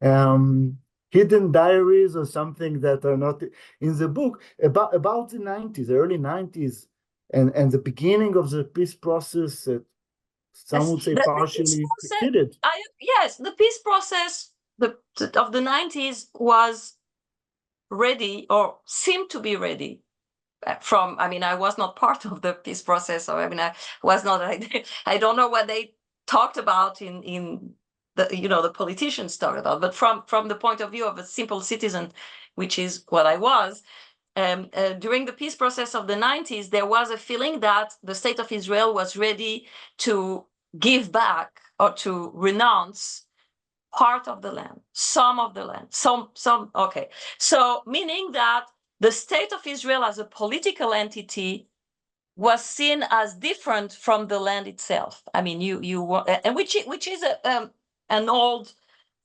Speaker 2: hidden diaries or something that are not in the book about the 90s, the early 90s, and the beginning of the peace process that some would say partially succeeded.
Speaker 3: Yes, the peace process of the 90s was ready, or seemed to be ready. I was not part of the peace process, so I was not. I don't know what they talked about in the politicians talked about, but from the point of view of a simple citizen, which is what I was, during the peace process of the 90s, there was a feeling that the state of Israel was ready to give back or to renounce part of the land, some of the land, okay. So meaning that the state of Israel as a political entity was seen as different from the land itself. And which is an old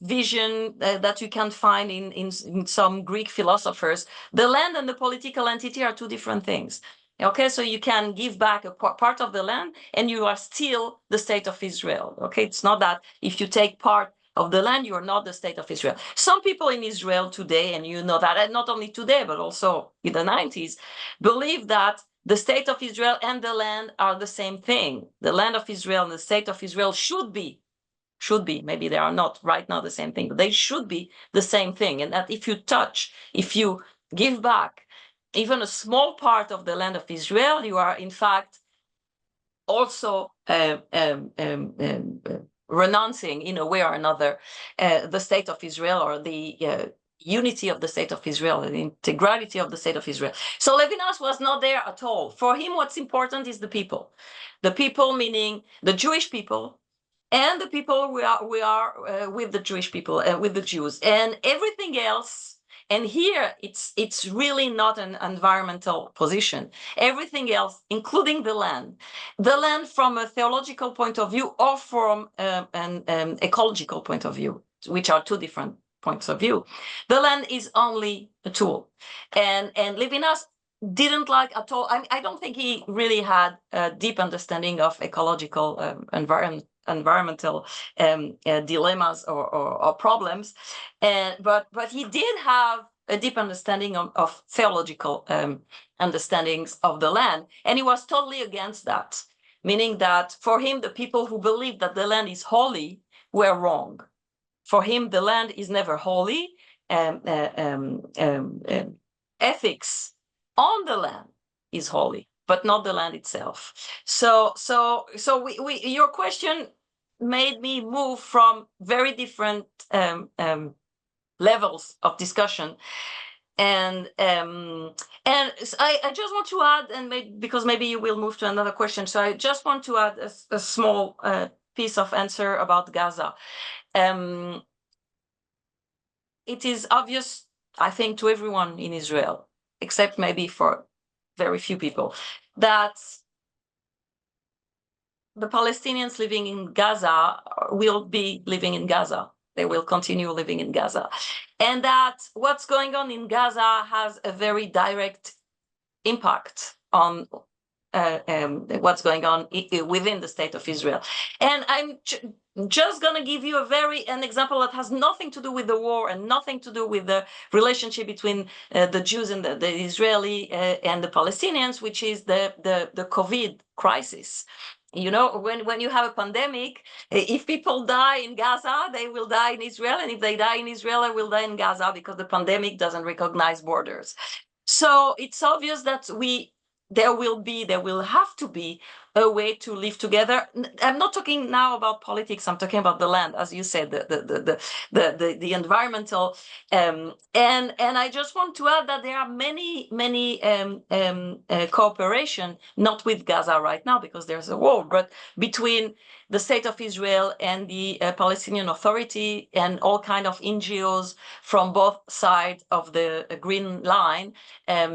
Speaker 3: vision that you can find in some Greek philosophers. The land and the political entity are two different things. Okay, so you can give back a part of the land and you are still the state of Israel. Okay, it's not that if you take part of the land, you are not the state of Israel. Some people in Israel today, and you know that, and not only today, but also in the 90s, believe that the state of Israel and the land are the same thing. The land of Israel and the state of Israel should be, maybe they are not right now the same thing, but they should be the same thing. And that if you give back even a small part of the land of Israel, you are in fact also renouncing in a way or another the state of Israel, or the unity of the state of Israel, the integrity of the state of Israel. So Levinas was not there at all. For him, what's important is the people. The people meaning the Jewish people, and the people we are with the Jewish people, with the Jews, and everything else. And here, it's really not an environmental position. Everything else, including the land from a theological point of view or from an ecological point of view, which are two different points of view. The land is only a tool. And Levinas didn't like at all. I don't think he really had a deep understanding of ecological environmental dilemmas or problems, but he did have a deep understanding of theological understandings of the land, and he was totally against that, meaning that for him the people who believed that the land is holy were wrong. For him the land is never holy. Ethics on the land is holy, but not the land itself. So your question made me move from very different levels of discussion, and I just want to add, and because maybe you will move to another question, so I just want to add a small piece of answer about Gaza. It is obvious, I think, to everyone in Israel, except maybe for very few people, that the Palestinians living in Gaza will be living in Gaza. They will continue living in Gaza. And that what's going on in Gaza has a very direct impact on what's going on within the state of Israel. And I'm just going to give you an example that has nothing to do with the war and nothing to do with the relationship between the Jews and the Israeli and the Palestinians, which is the COVID crisis. You know, when you have a pandemic, if people die in Gaza, they will die in Israel. And if they die in Israel, they will die in Gaza, because the pandemic doesn't recognize borders. So it's obvious that there will have to be a way to live together. I'm not talking now about politics. I'm talking about the land, as you said, the environmental. And I just want to add that there are many cooperation, not with Gaza right now because there's a war, but between the state of Israel and the Palestinian Authority and all kind of NGOs from both sides of the Green Line,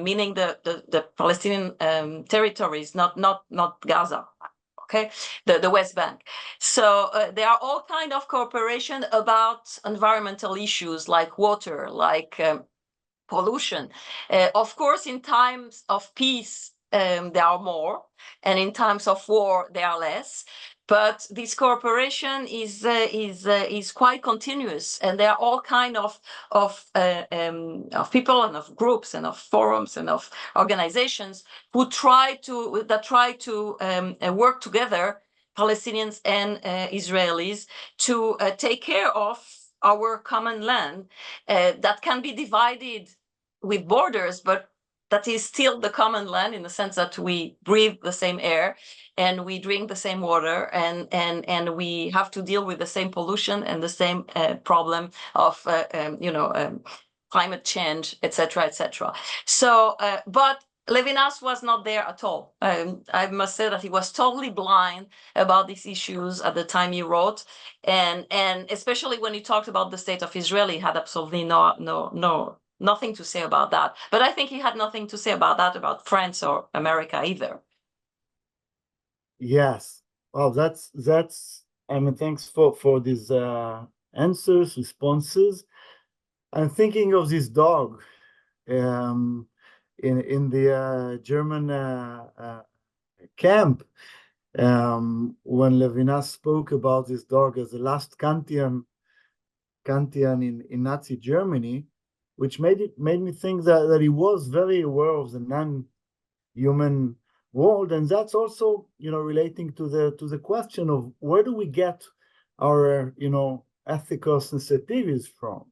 Speaker 3: meaning the Palestinian territories, not Gaza, okay, the West Bank. So there are all kind of cooperation about environmental issues like water, like pollution. Of course, in times of peace, there are more, and in times of war, there are less. But this cooperation is quite continuous, and there are all kind of people and of groups and of forums and of organizations who try to work together, Palestinians and Israelis, to take care of our common land that can be divided with borders, but that is still the common land in the sense that we breathe the same air and we drink the same water, and we have to deal with the same pollution and the same problem of climate change, etc., etc. So, but Levinas was not there at all. I must say that he was totally blind about these issues at the time he wrote, and especially when he talked about the state of Israel, he had absolutely nothing to say about that. But I think he had nothing to say about that about France or America either.
Speaker 2: Yes. Well, that's. I mean, thanks for these answers, responses. I'm thinking of this dog, in the German camp, when Levinas spoke about this dog as the last Kantian in Nazi Germany, which made me think that he was very aware of the non-human world, and that's also relating to the question of where do we get our ethical sensitivities from.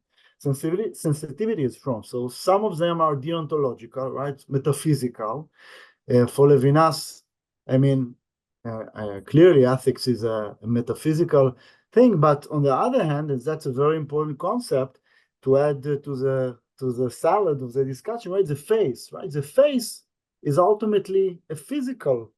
Speaker 2: So some of them are deontological, right, metaphysical. For Levinas, I mean, clearly ethics is a metaphysical thing, but on the other hand, and that's a very important concept to add to the salad of the discussion, right? The face, right? The face is ultimately a physical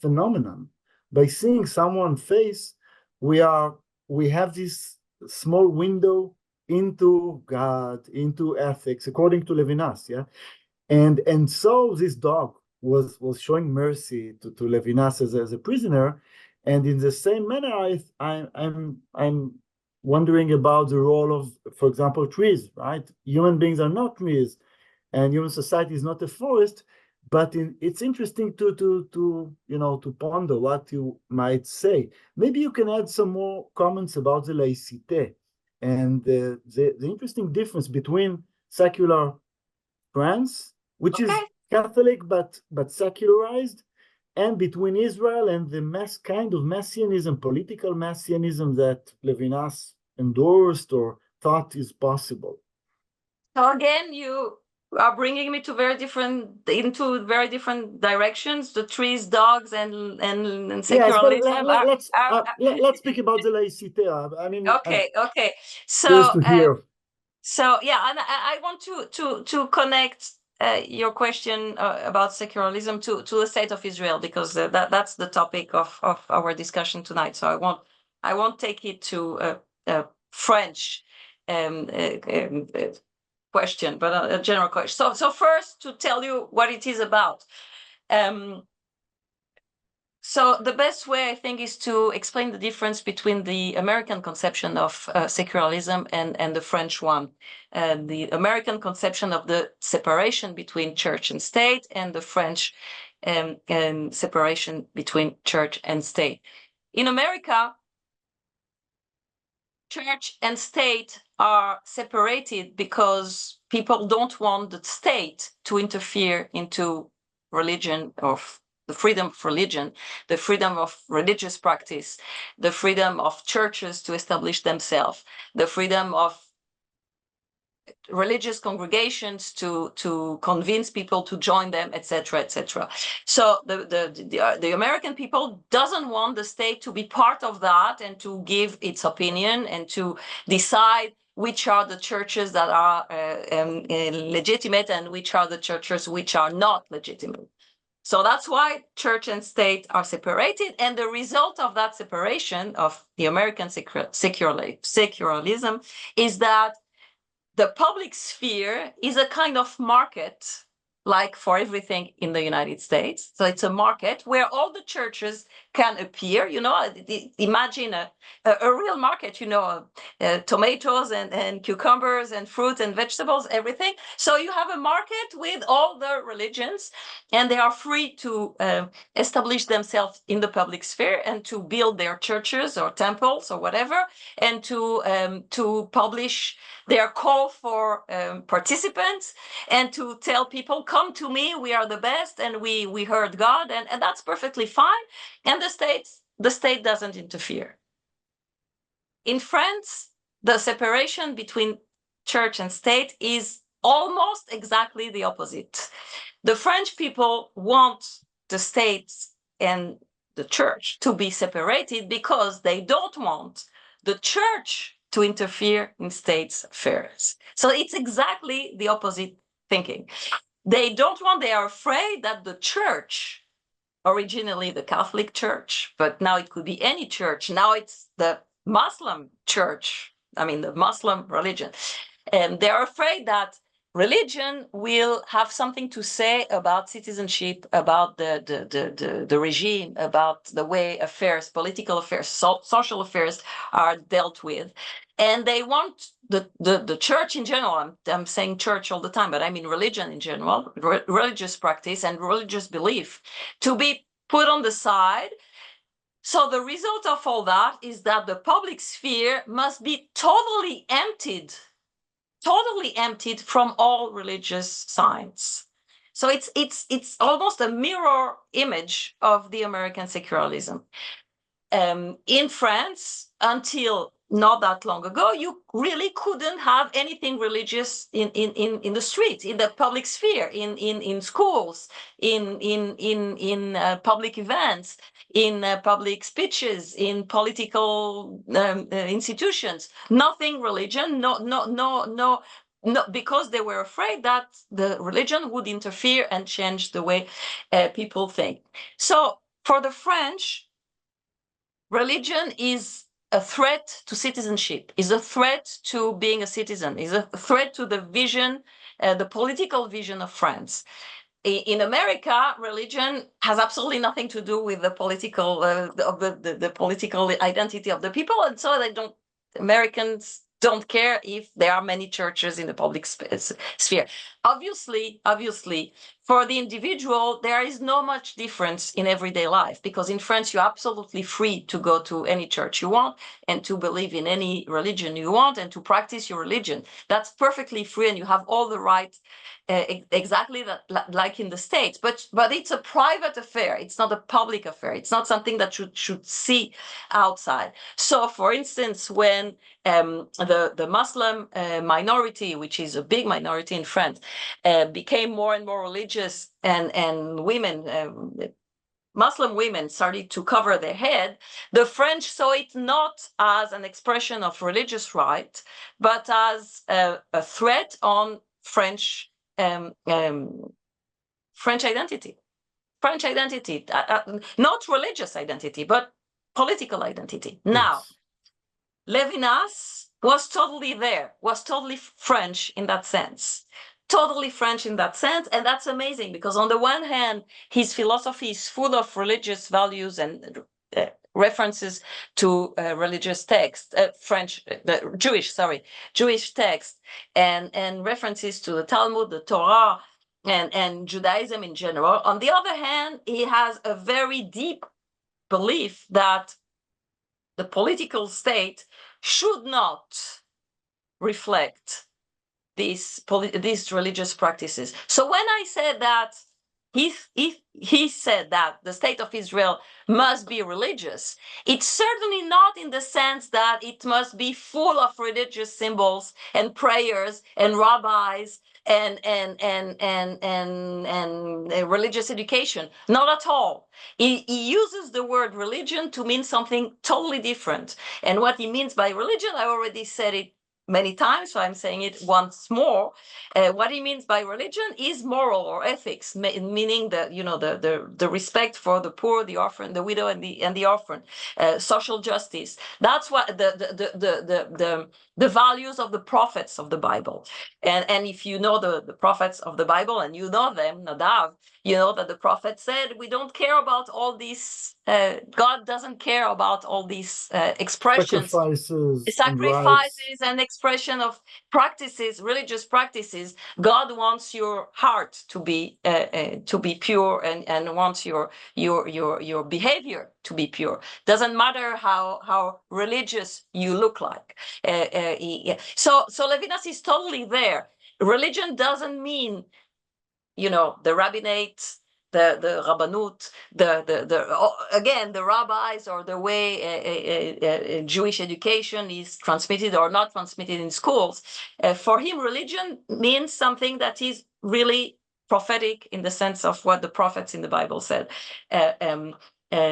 Speaker 2: phenomenon. By seeing someone's face, we have this small window into God, into ethics, according to Levinas, yeah. And so this dog was showing mercy to Levinas as a prisoner, and in the same manner, I'm wondering about the role of, for example, trees, right? Human beings are not trees, and human society is not a forest. But it's interesting to ponder what you might say. Maybe you can add some more comments about the laïcité and the interesting difference between secular France, which is Catholic but secularized, and between Israel and the kind of messianism, political messianism that Levinas endorsed or thought is possible.
Speaker 3: So again, you are bringing me into very different directions. The trees, dogs, and secularism.
Speaker 2: Yes, but let's speak about the laïcité. I mean,
Speaker 3: okay.
Speaker 2: So to hear.
Speaker 3: So yeah, and I want to connect your question about secularism to the state of Israel, because that's the topic of our discussion tonight. So I won't take it to a French question, but a general question. So first, to tell you what it is about. So the best way, I think, is to explain the difference between the American conception of secularism and the French one. The American conception of the separation between church and state, and the French separation between church and state. In America, church and state are separated because people don't want the state to interfere into religion, of the freedom of religion, the freedom of religious practice, the freedom of churches to establish themselves, the freedom of religious congregations to convince people to join them, etc., etc. So the American people doesn't want the state to be part of that and to give its opinion and to decide which are the churches that are legitimate and which are the churches which are not legitimate. So that's why church and state are separated, and the result of that separation of the American secularism is that the public sphere is a kind of market, like for everything in the United States. So it's a market where all the churches can appear. Imagine a real market, tomatoes and cucumbers and fruit and vegetables, everything. So you have a market with all the religions, and they are free to establish themselves in the public sphere and to build their churches or temples or whatever, and to publish their call for participants, and to tell people, come to me, we are the best, and we heard God, and that's perfectly fine. And the state doesn't interfere. In France, the separation between church and state is almost exactly the opposite. The French people want the state and the church to be separated because they don't want the church to interfere in states' affairs. So it's exactly the opposite thinking. They are afraid that the church, originally the Catholic Church, but now it could be any church. Now it's the Muslim church, the Muslim religion. And they're afraid that religion will have something to say about citizenship, about the regime, about the way affairs, political affairs, social affairs are dealt with. And they want the church in general, I'm saying church all the time, but I mean religion in general, religious practice and religious belief, to be put on the side. So the result of all that is that the public sphere must be totally emptied from all religious signs. So it's almost a mirror image of the American secularism. In France, until not that long ago, you really couldn't have anything religious in the street, in the public sphere, in schools, in public events, in public speeches, in political institutions. Nothing religion, no, because they were afraid that the religion would interfere and change the way people think. So for the French, religion is a threat to citizenship, is a threat to being a citizen, is a threat to the vision, the political vision of France. In America, religion has absolutely nothing to do with the political, the political identity of the people, and so Americans don't care if there are many churches in the public sphere. Obviously, for the individual, there is no much difference in everyday life, because in France, you're absolutely free to go to any church you want and to believe in any religion you want and to practice your religion. That's perfectly free, and you have all the rights exactly like in the States. But it's a private affair. It's not a public affair. It's not something that should see outside. So, for instance, when the Muslim minority, which is a big minority in France, became more and more religious, and women, Muslim women, started to cover their head, the French saw it not as an expression of religious right, but as a threat on French identity. French identity, not religious identity, but political identity.
Speaker 2: Yes.
Speaker 3: Now, Levinas was totally there, was totally French in that sense. Totally French in that sense, and that's amazing, because on the one hand, his philosophy is full of religious values and references to religious texts, Jewish texts, and references to the Talmud, the Torah, and Judaism in general. On the other hand, he has a very deep belief that the political state should not reflect these religious practices. So when I said that he said that the state of Israel must be religious, it's certainly not in the sense that it must be full of religious symbols and prayers and rabbis and religious education. Not at all. He uses the word religion to mean something totally different. And what he means by religion, I already said it many times, so I'm saying it once more. What he means by religion is moral or ethics, meaning the respect for the poor, the orphan, the widow, and the orphan, social justice. That's what the values of the prophets of the Bible. And if you know the prophets of the Bible, and you know them, Nadav, you know that the prophet said, we don't care about all these, God doesn't care about all these expressions, sacrifices and expression of practices, religious practices. God wants your heart to be pure, and wants your behavior to be pure. Doesn't matter how religious you look like. So Levinas is totally there. Religion doesn't mean, the rabbinate, the rabbanut, again, the rabbis, or the way Jewish education is transmitted or not transmitted in schools. For him, religion means something that is really prophetic in the sense of what the prophets in the Bible said.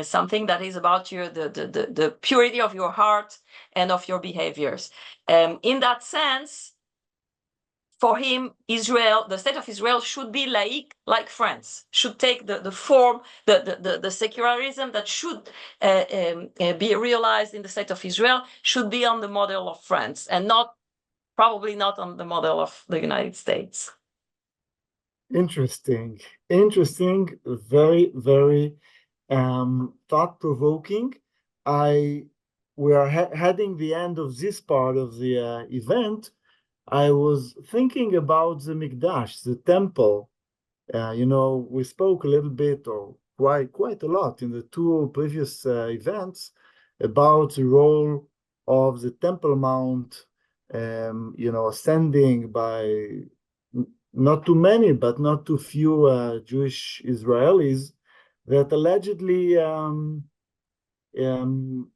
Speaker 3: Something that is about the purity of your heart and of your behaviors. In that sense, for him, Israel, the state of Israel, should be laïc, like France, should take the form, the secularism that should be realized in the state of Israel, should be on the model of France, and probably not on the model of the United States.
Speaker 2: Interesting, very, very thought-provoking. We are heading the end of this part of the event. I was thinking about the Mikdash, the temple. We spoke a little bit, or quite a lot, in the two previous events about the role of the Temple Mount, ascending by not too many, but not too few Jewish Israelis, that allegedly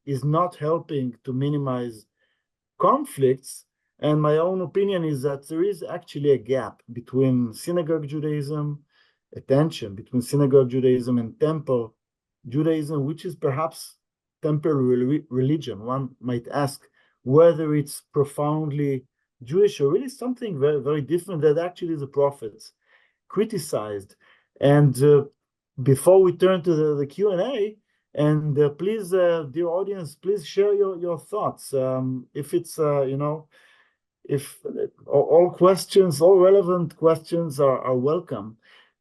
Speaker 2: is not helping to minimize conflicts. And my own opinion is that there is actually a gap between synagogue Judaism, a tension between synagogue Judaism and temple Judaism, which is perhaps temple religion. One might ask whether it's profoundly Jewish or really something very, very different that actually the prophets criticized. And before we turn to the Q&A, and please, dear audience, please share your thoughts. If it's, if all questions, all relevant questions are welcome.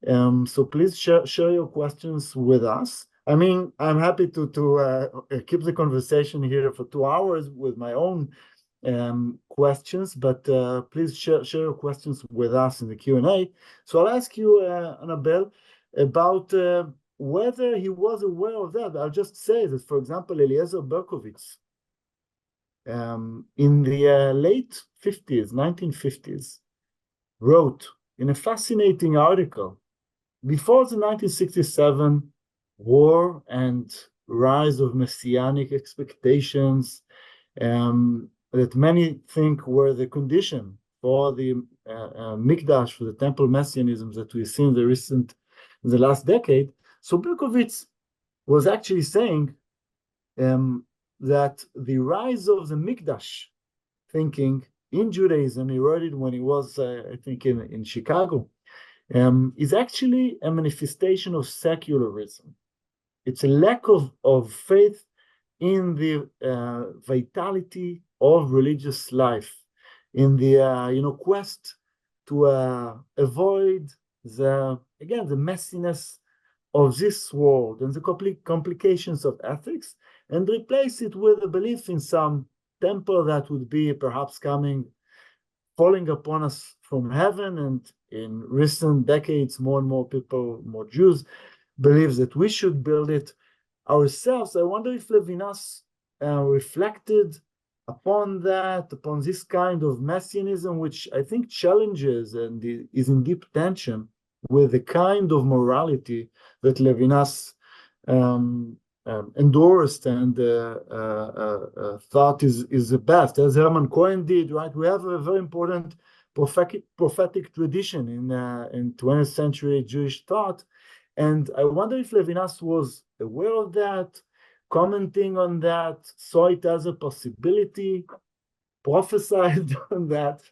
Speaker 2: So please share your questions with us. I mean, I'm happy to keep the conversation here for 2 hours with my own questions, but please share your questions with us in the Q&A. So I'll ask you, Annabel, about whether he was aware of that. I'll just say that, for example, Eliezer Berkovitz, in the late 50s, 1950s, wrote in a fascinating article, before the 1967 war and rise of messianic expectations, that many think were the condition for the Mikdash, for the temple messianism that we see in the last decade. So Berkovitz was actually saying that the rise of the Mikdash thinking in Judaism, he wrote it when he was, I think, in Chicago, is actually a manifestation of secularism. It's a lack of faith in the vitality of religious life, in the quest to avoid the messiness of this world and the complications of ethics, and replace it with a belief in some temple that would be perhaps falling upon us from heaven. And in recent decades, more and more people, more Jews, believe that we should build it ourselves. I wonder if Levinas reflected upon this kind of messianism, which I think challenges and is in deep tension with the kind of morality that Levinas endorsed and thought is the best, as Herman Cohen did, right? We have a very important prophetic tradition in 20th century Jewish thought. And I wonder if Levinas was aware of that, commenting on that, saw it as a possibility, prophesied on that.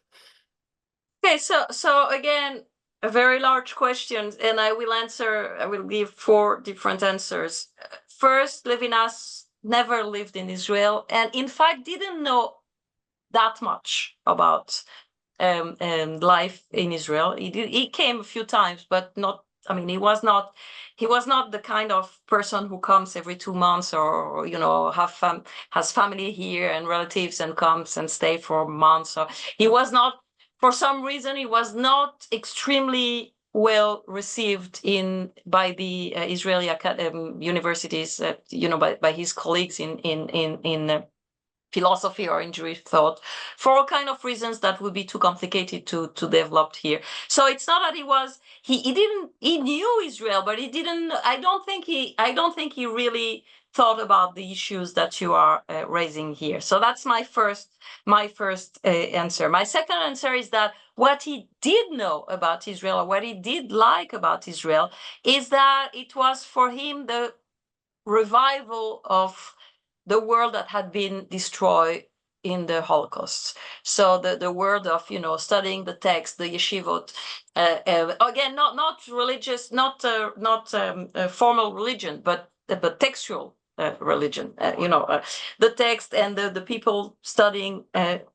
Speaker 3: Okay, so again, a very large question, and I will give 4 different answers. First, Levinas never lived in Israel, and in fact didn't know that much about life in Israel. He came a few times, but not. I mean, he was not the kind of person who comes every 2 months, or has family here and relatives and comes and stay for months. So he was not. For some reason, he was not extremely well received by the Israeli universities, by his colleagues in philosophy or in Jewish thought, for all kind of reasons that would be too complicated to develop here. So it's not that he knew Israel, but he didn't. I don't think he really thought about the issues that you are raising here. So that's my first answer. My second answer is that what he did know about Israel, or what he did like about Israel, is that it was for him the revival of the world that had been destroyed in the Holocaust. So the world of studying the text, the yeshivot, again, not religious, not formal religion, but textual religion. The text and the people studying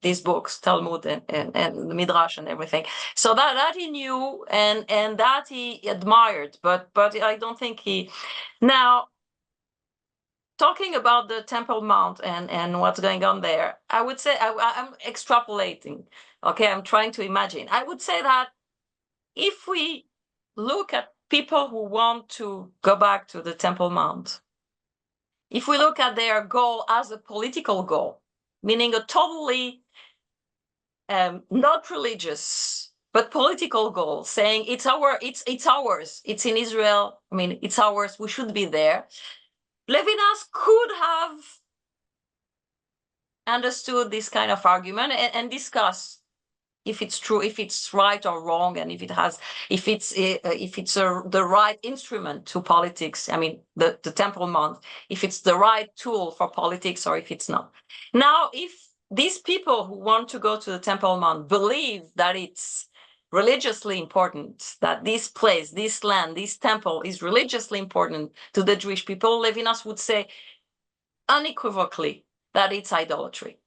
Speaker 3: these books, Talmud and the Midrash and everything. So that he knew and that he admired, but I don't think he now. Talking about the Temple Mount and what's going on there, I would say I'm extrapolating. Okay, I'm trying to imagine. I would say that if we look at people who want to go back to the Temple Mount, if we look at their goal as a political goal, meaning a totally not religious but political goal, saying it's ours, it's in Israel. I mean, it's ours. We should be there. Levinas could have understood this kind of argument and discuss if it's true, if it's right or wrong, and if it's the right instrument to politics. I mean, the Temple Mount, if it's the right tool for politics or if it's not. Now, if these people who want to go to the Temple Mount believe that it's religiously important, that this place, this land, this temple is religiously important to the Jewish people, Levinas would say unequivocally that it's idolatry.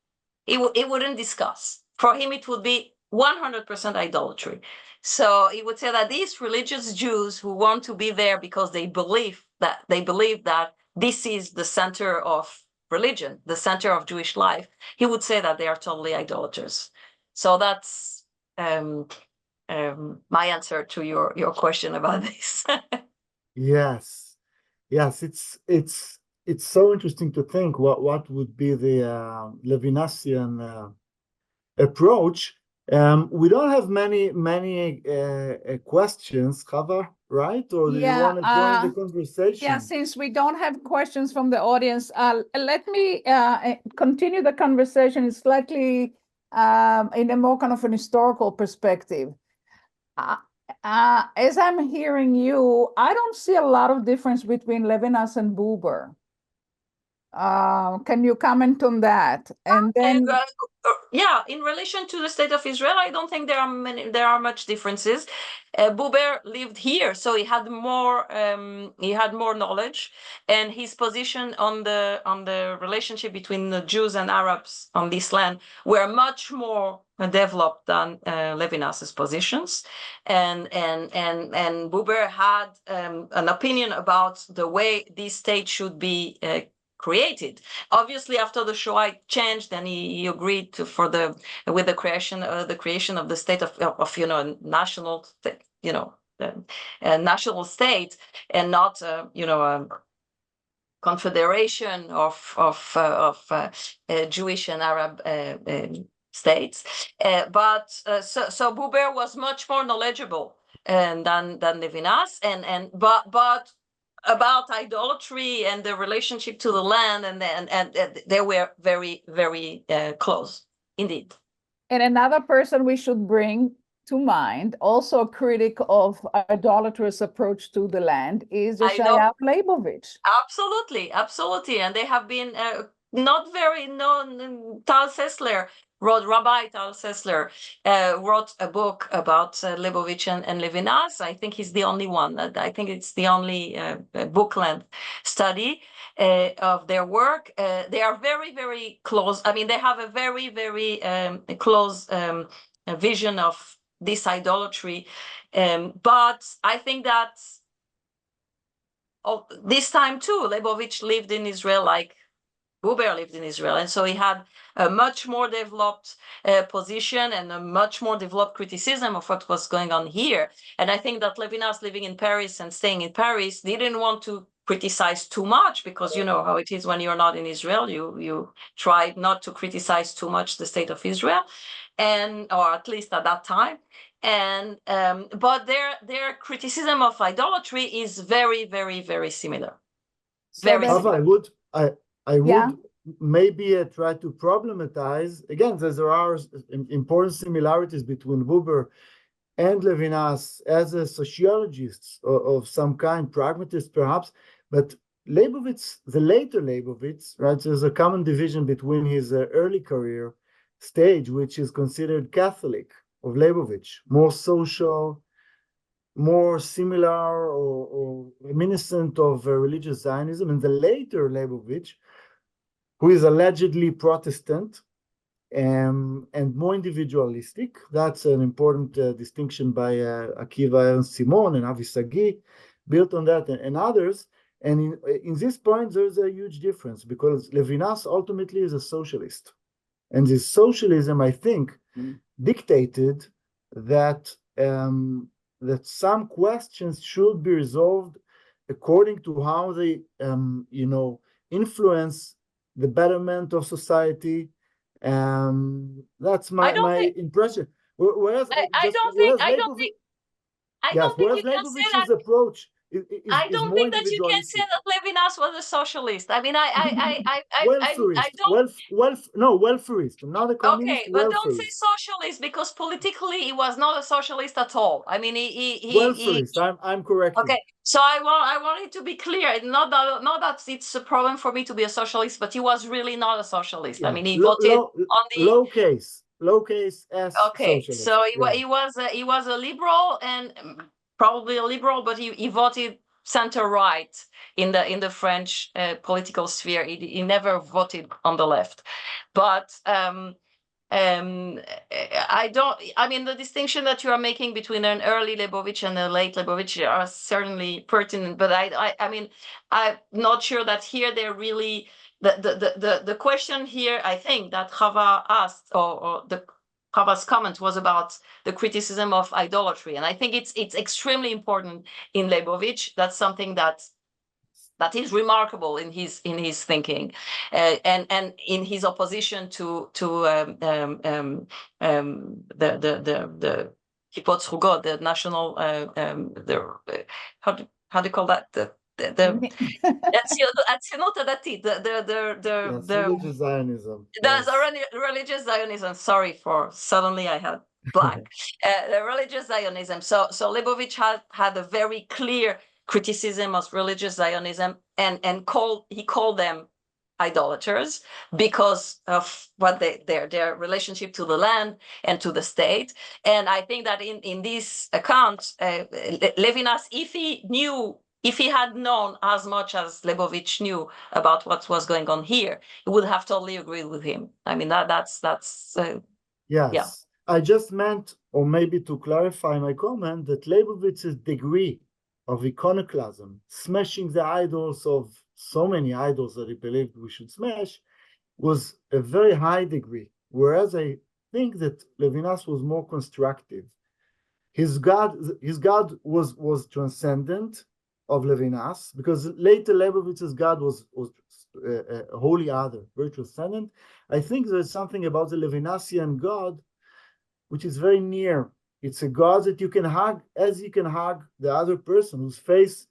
Speaker 3: It wouldn't discuss. For him, it would be 100% idolatry. So he would say that these religious Jews who want to be there because they believe that this is the center of religion, the center of Jewish life, he would say that they are totally idolaters. So that's my answer to your question about this.
Speaker 2: Yes, yes, it's so interesting to think what would be the Levinasian approach. We don't have many questions, Chava, right? Or do you want to join the conversation?
Speaker 1: Yeah, since we don't have questions from the audience, let me continue the conversation slightly in a more kind of an historical perspective. As I'm hearing you, I don't see a lot of difference between Levinas and Buber. Can you comment on that? And then,
Speaker 3: yeah, in relation to the state of Israel, I don't think there are much differences. Buber lived here, so he had more knowledge, and his position on the relationship between the Jews and Arabs on this land were much more developed than Levinas's positions, and Buber had an opinion about the way this state should be created. Obviously, after the Shoah it changed, and he agreed with the creation of the state of national national state, and not a confederation of Jewish and Arab states. So Buber was much more knowledgeable than Levinas, but about idolatry and the relationship to the land, and they were very, very close indeed.
Speaker 1: And another person we should bring to mind, also a critic of idolatrous approach to the land, is Yeshayahu Leibovich.
Speaker 3: Absolutely, and they have been not very known. Tal Sessler Rabbi Tal Sessler wrote a book about Leibovich and Levinas. I think he's the only one. I think it's the only book-length study of their work. They are very, very close. I mean, they have a very, very close vision of this idolatry. But I think that this time too, Leibovich lived in Israel like Buber lived in Israel, and so he had a much more developed position and a much more developed criticism of what was going on here. And I think that Levinas, living in Paris and staying in Paris, didn't want to criticize too much, because you know how it is when you're not in Israel. You try not to criticize too much the state of Israel, or at least at that time. And but their criticism of idolatry is very, very, very similar. Very similar.
Speaker 2: I would maybe try to problematize. Again, there are important similarities between Buber and Levinas as a sociologist of some kind, pragmatist perhaps, but Leibovitz, the later Leibovitz, right, there's a common division between his early career stage, which is considered Catholic, of Leibovich, more social, more similar or reminiscent of religious Zionism, and the later Leibovich, who is allegedly Protestant and more individualistic. That's an important distinction by Akiva Ernst Simon and Avi Sagi, built on that, and others. And in this point, there's a huge difference, because Levinas ultimately is a socialist. And this socialism, I think, dictated that that some questions should be resolved according to how they, influence the betterment of society. That's my impression. Whereas
Speaker 3: I don't think
Speaker 2: Leibovich's approach
Speaker 3: I don't think that you can say that Levinas was a socialist. I mean,
Speaker 2: welfarist, not a communist.
Speaker 3: Okay, but don't say socialist, because politically he was not a socialist at all. I mean,
Speaker 2: welfarist. I'm correct.
Speaker 3: Okay, so I want it to be clear. Not that it's a problem for me to be a socialist, but he was really not a socialist. Yeah. I mean, he voted on the
Speaker 2: low case as
Speaker 3: okay.
Speaker 2: Socialist.
Speaker 3: So he was a liberal, and probably a liberal, but he voted center right in the French political sphere. He never voted on the left, but I mean, the distinction that you are making between an early Leibovich and a late Leibovich are certainly pertinent, but I mean, I'm not sure that here they're really the question here, I think, that Chava asked, or Chava's comment was about the criticism of idolatry, and I think it's extremely important in Leibovich. That's something that is remarkable in his thinking, and in his opposition to the Kippot Zchugot, the national how do you call that, the הציונות הדתית,
Speaker 2: religious Zionism.
Speaker 3: the religious Zionism. Sorry for suddenly I had blank. The religious Zionism. So Leibovich had a very clear criticism of religious Zionism, and he called them idolaters because of what their relationship to the land and to the state. And I think that in this account, Levinas, if he had known as much as Leibovich knew about what was going on here, he would have totally agreed with him. I mean, that's
Speaker 2: yes.
Speaker 3: Yeah.
Speaker 2: I just meant, or maybe to clarify my comment, that Leibovich's degree of iconoclasm, smashing the idols of so many idols that he believed we should smash, was a very high degree, whereas I think that Levinas was more constructive. His God was transcendent of Levinas, because later Leibovich's God was a holy other, very transcendent. I think there's something about the Levinasian God which is very near. It's a God that you can hug as you can hug the other person whose face,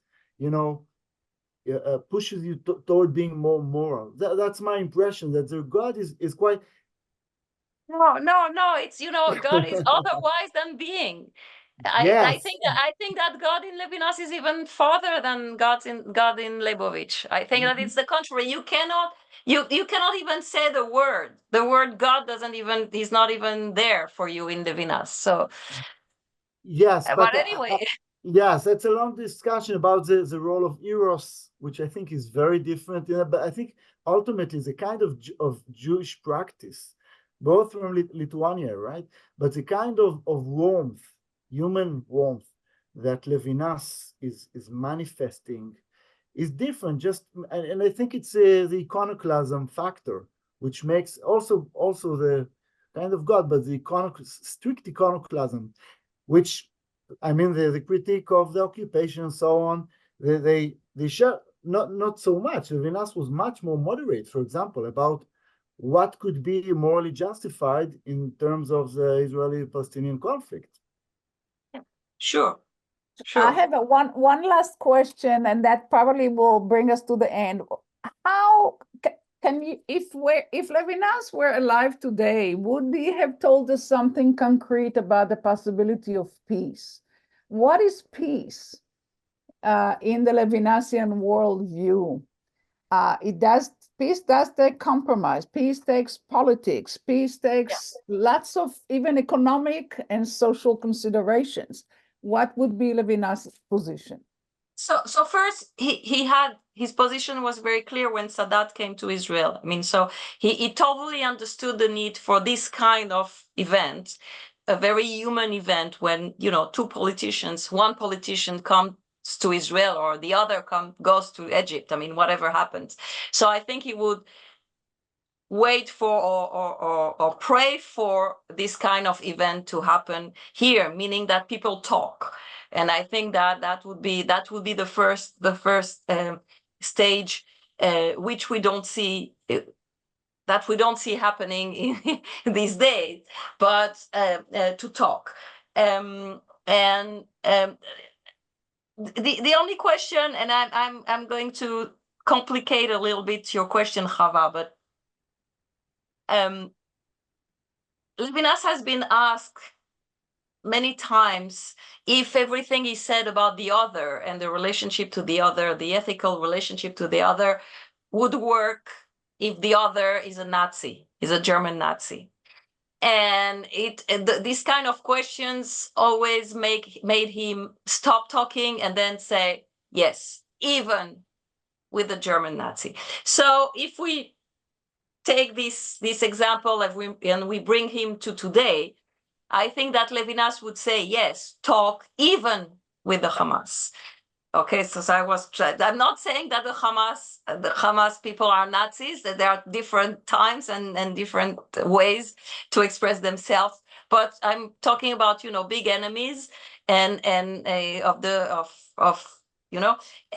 Speaker 2: pushes you toward being more moral. That's my impression, that their God is quite...
Speaker 3: No, it's, God is otherwise than being.
Speaker 2: Yes.
Speaker 3: I think that God in Levinas is even farther than God in Leibovich. I think that it's the contrary. You cannot even say the word. The word God he's not even there for you in Levinas. So
Speaker 2: yes,
Speaker 3: but anyway.
Speaker 2: Yes, that's a long discussion about the role of Eros, which I think is very different. But I think ultimately it's a kind of Jewish practice, both from Lithuania, right? But the kind of warmth, human warmth, that Levinas is manifesting is different. And I think it's the iconoclasm factor, which makes also the kind of God, but the strict iconoclasm, which, I mean, the critique of the occupation and so on, they share not so much. Levinas was much more moderate, for example, about what could be morally justified in terms of the Israeli-Palestinian conflict.
Speaker 3: Sure.
Speaker 1: I have one last question, and that probably will bring us to the end. How can you, if Levinas were alive today, would he have told us something concrete about the possibility of peace? What is peace in the Levinasian worldview? Peace does take compromise. Peace takes politics. Peace takes lots of even economic and social considerations. What would be Levinas' position?
Speaker 3: So first, he had, his position was very clear when Sadat came to Israel. I mean, so he totally understood the need for this kind of event, a very human event, when two politicians, one politician comes to Israel or the other goes to Egypt. I mean, whatever happens. So I think he would wait for or pray for this kind of event to happen here, meaning that people talk. And I think that would be the first stage, which we don't see happening in these days, but to talk. The only question, and I'm going to complicate a little bit your question, Chava, but Levinas has been asked many times if everything he said about the other and the relationship to the other, the ethical relationship to the other, would work if the other is a Nazi, is a German Nazi. And these kind of questions always made him stop talking and then say, yes, even with the German Nazi. So if we take this example and we bring him to today, I think that Levinas would say, yes, talk even with the Hamas. Okay, so I'm not saying that the Hamas people are Nazis, that there are different times and different ways to express themselves. But I'm talking about, big enemies and of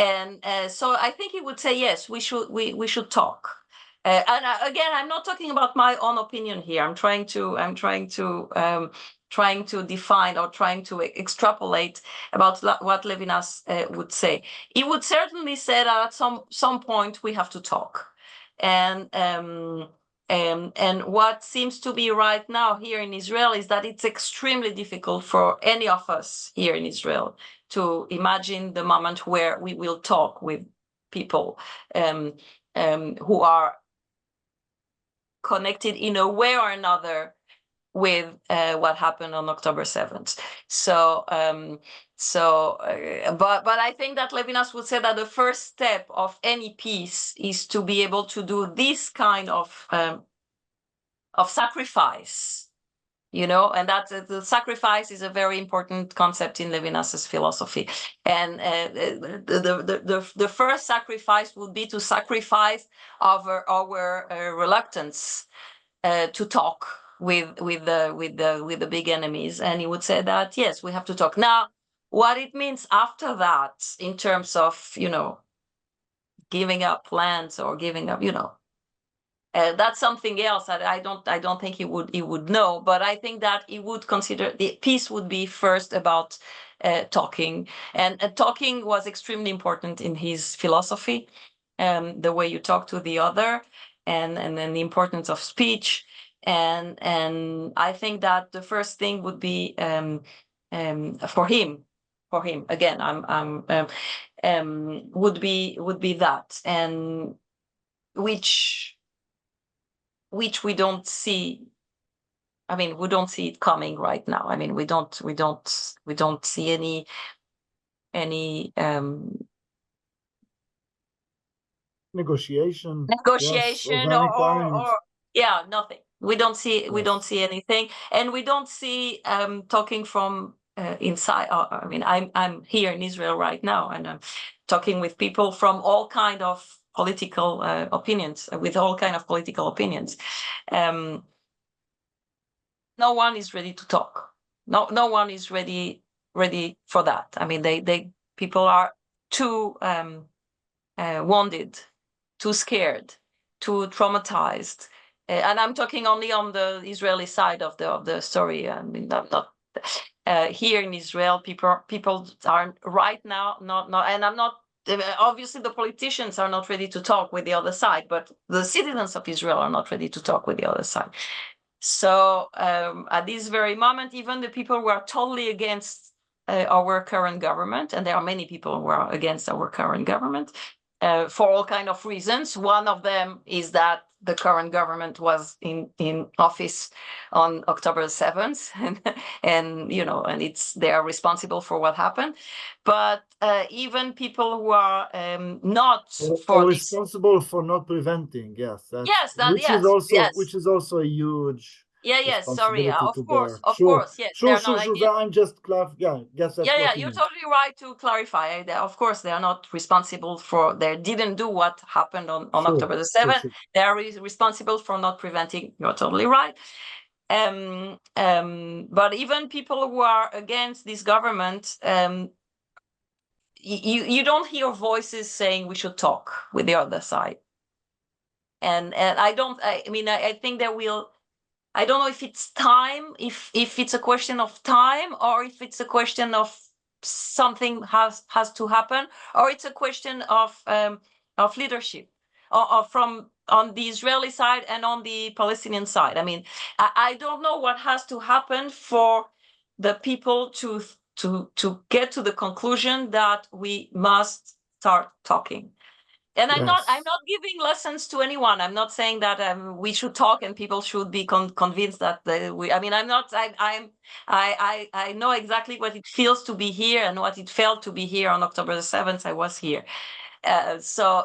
Speaker 3: and so I think he would say yes, we should talk. Again, I'm not talking about my own opinion here. I'm trying to define or trying to extrapolate about what Levinas would say. He would certainly say that at some point we have to talk, and what seems to be right now here in Israel is that it's extremely difficult for any of us here in Israel to imagine the moment where we will talk with people who are connected in a way or another with what happened on October 7th. But I think that Levinas would say that the first step of any peace is to be able to do this kind of sacrifice, and that the sacrifice is a very important concept in Levinas's philosophy. And the first sacrifice would be to sacrifice our reluctance to talk with the big enemies. And he would say that yes, we have to talk. Now, what it means after that in terms of giving up lands or giving up that's something else that I don't think he would know, but I think that he would consider the peace would be first about talking, and talking was extremely important in his philosophy, the way you talk to the other, and then the importance of speech, and I think that the first thing would be for him again, would be that, and which we don't see. I mean, we don't see it coming right now. I mean, we don't see any
Speaker 2: negotiation,
Speaker 3: negotiation,
Speaker 2: yes, of any kind.
Speaker 3: or nothing. We don't see anything, and we don't see talking from inside. I mean, I'm here in Israel right now, and I'm talking with people from all kind of political opinions, with all kind of political opinions. No one is ready to talk. No one is ready for that. I mean, people are too wounded, too scared, too traumatized, and I'm talking only on the Israeli side of the story. I mean, not here in Israel. People are right now not, and I'm not. Obviously, the politicians are not ready to talk with the other side, but the citizens of Israel are not ready to talk with the other side. So at this very moment, even the people who are totally against our current government, and there are many people who are against our current government for all kind of reasons. One of them is that the current government was in office on October 7th, and they are responsible for what happened. But even people who are not for
Speaker 2: responsible for not preventing, yes, which is also a huge
Speaker 3: sorry, of course, yes.
Speaker 2: Sure. I'm just clarifying. Yes,
Speaker 3: you're totally right to clarify. Of course, they are not responsible for. They didn't do what happened on October the 7th. Sure. They are responsible for not preventing. You're totally right. But even people who are against this government, you don't hear voices saying we should talk with the other side. And I think there will. I don't know if it's time, if it's a question of time, or if it's a question of something has to happen, or it's a question of leadership, or from on the Israeli side and on the Palestinian side. I mean, I don't know what has to happen for the people to get to the conclusion that we must start talking. And I'm not giving lessons to anyone. I'm not saying that we should talk and people should be convinced that I'm not. I know exactly what it feels to be here and what it felt to be here on October the 7th. I was here. So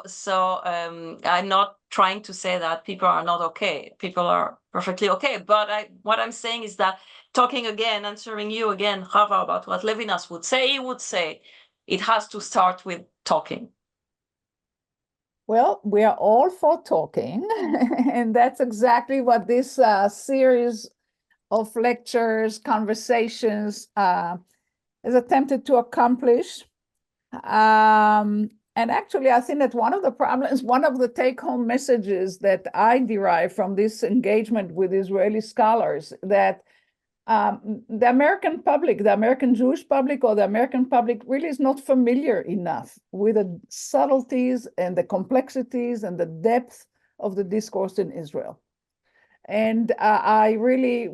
Speaker 3: I'm not trying to say that people are not okay. People are perfectly okay. But what I'm saying is that talking again, answering you again, Chava, about what Levinas would say, he would say it has to start with talking.
Speaker 1: Well, we are all for talking, and that's exactly what this series of lectures, conversations is attempted to accomplish. And actually, I think that one of the problems, one of the take-home messages that I derive from this engagement with Israeli scholars, that the American public, the American Jewish public or the American public really is not familiar enough with the subtleties and the complexities and the depth of the discourse in Israel. And I really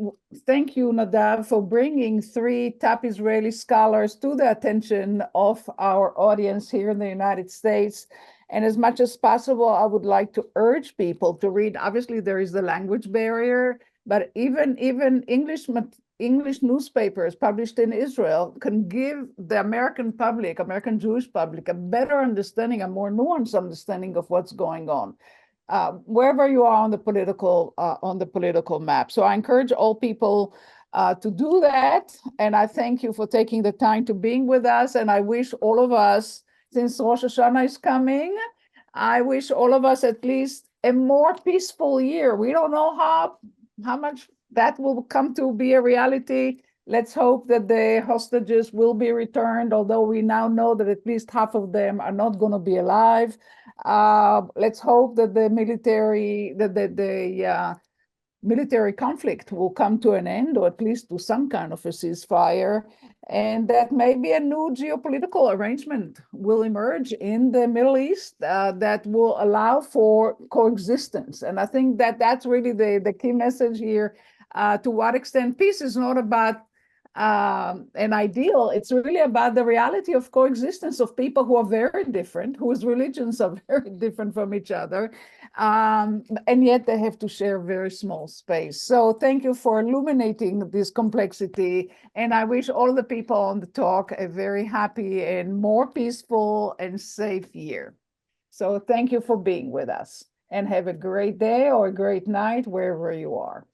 Speaker 1: thank you, Nadav, for bringing 3 top Israeli scholars to the attention of our audience here in the United States. And as much as possible, I would like to urge people to read. Obviously, there is the language barrier, but even English newspapers published in Israel can give the American public, American Jewish public, a better understanding, a more nuanced understanding of what's going on. Wherever you are on the political map. So I encourage all people to do that. And I thank you for taking the time to being with us. And I wish all of us, since Rosh Hashanah is coming, I wish all of us at least a more peaceful year. We don't know how much that will come to be a reality. Let's hope that the hostages will be returned, although we now know that at least half of them are not going to be alive. Let's hope that the military conflict will come to an end, or at least to some kind of a ceasefire, and that maybe a new geopolitical arrangement will emerge in the Middle East that will allow for coexistence. And I think that that's really the key message here. To what extent peace is not about an ideal, it's really about the reality of coexistence of people who are very different, whose religions are very different from each other, and yet they have to share very small space. So thank you for illuminating this complexity, and I wish all the people on the talk a very happy and more peaceful and safe year. So thank you for being with us, and have a great day or a great night wherever you are.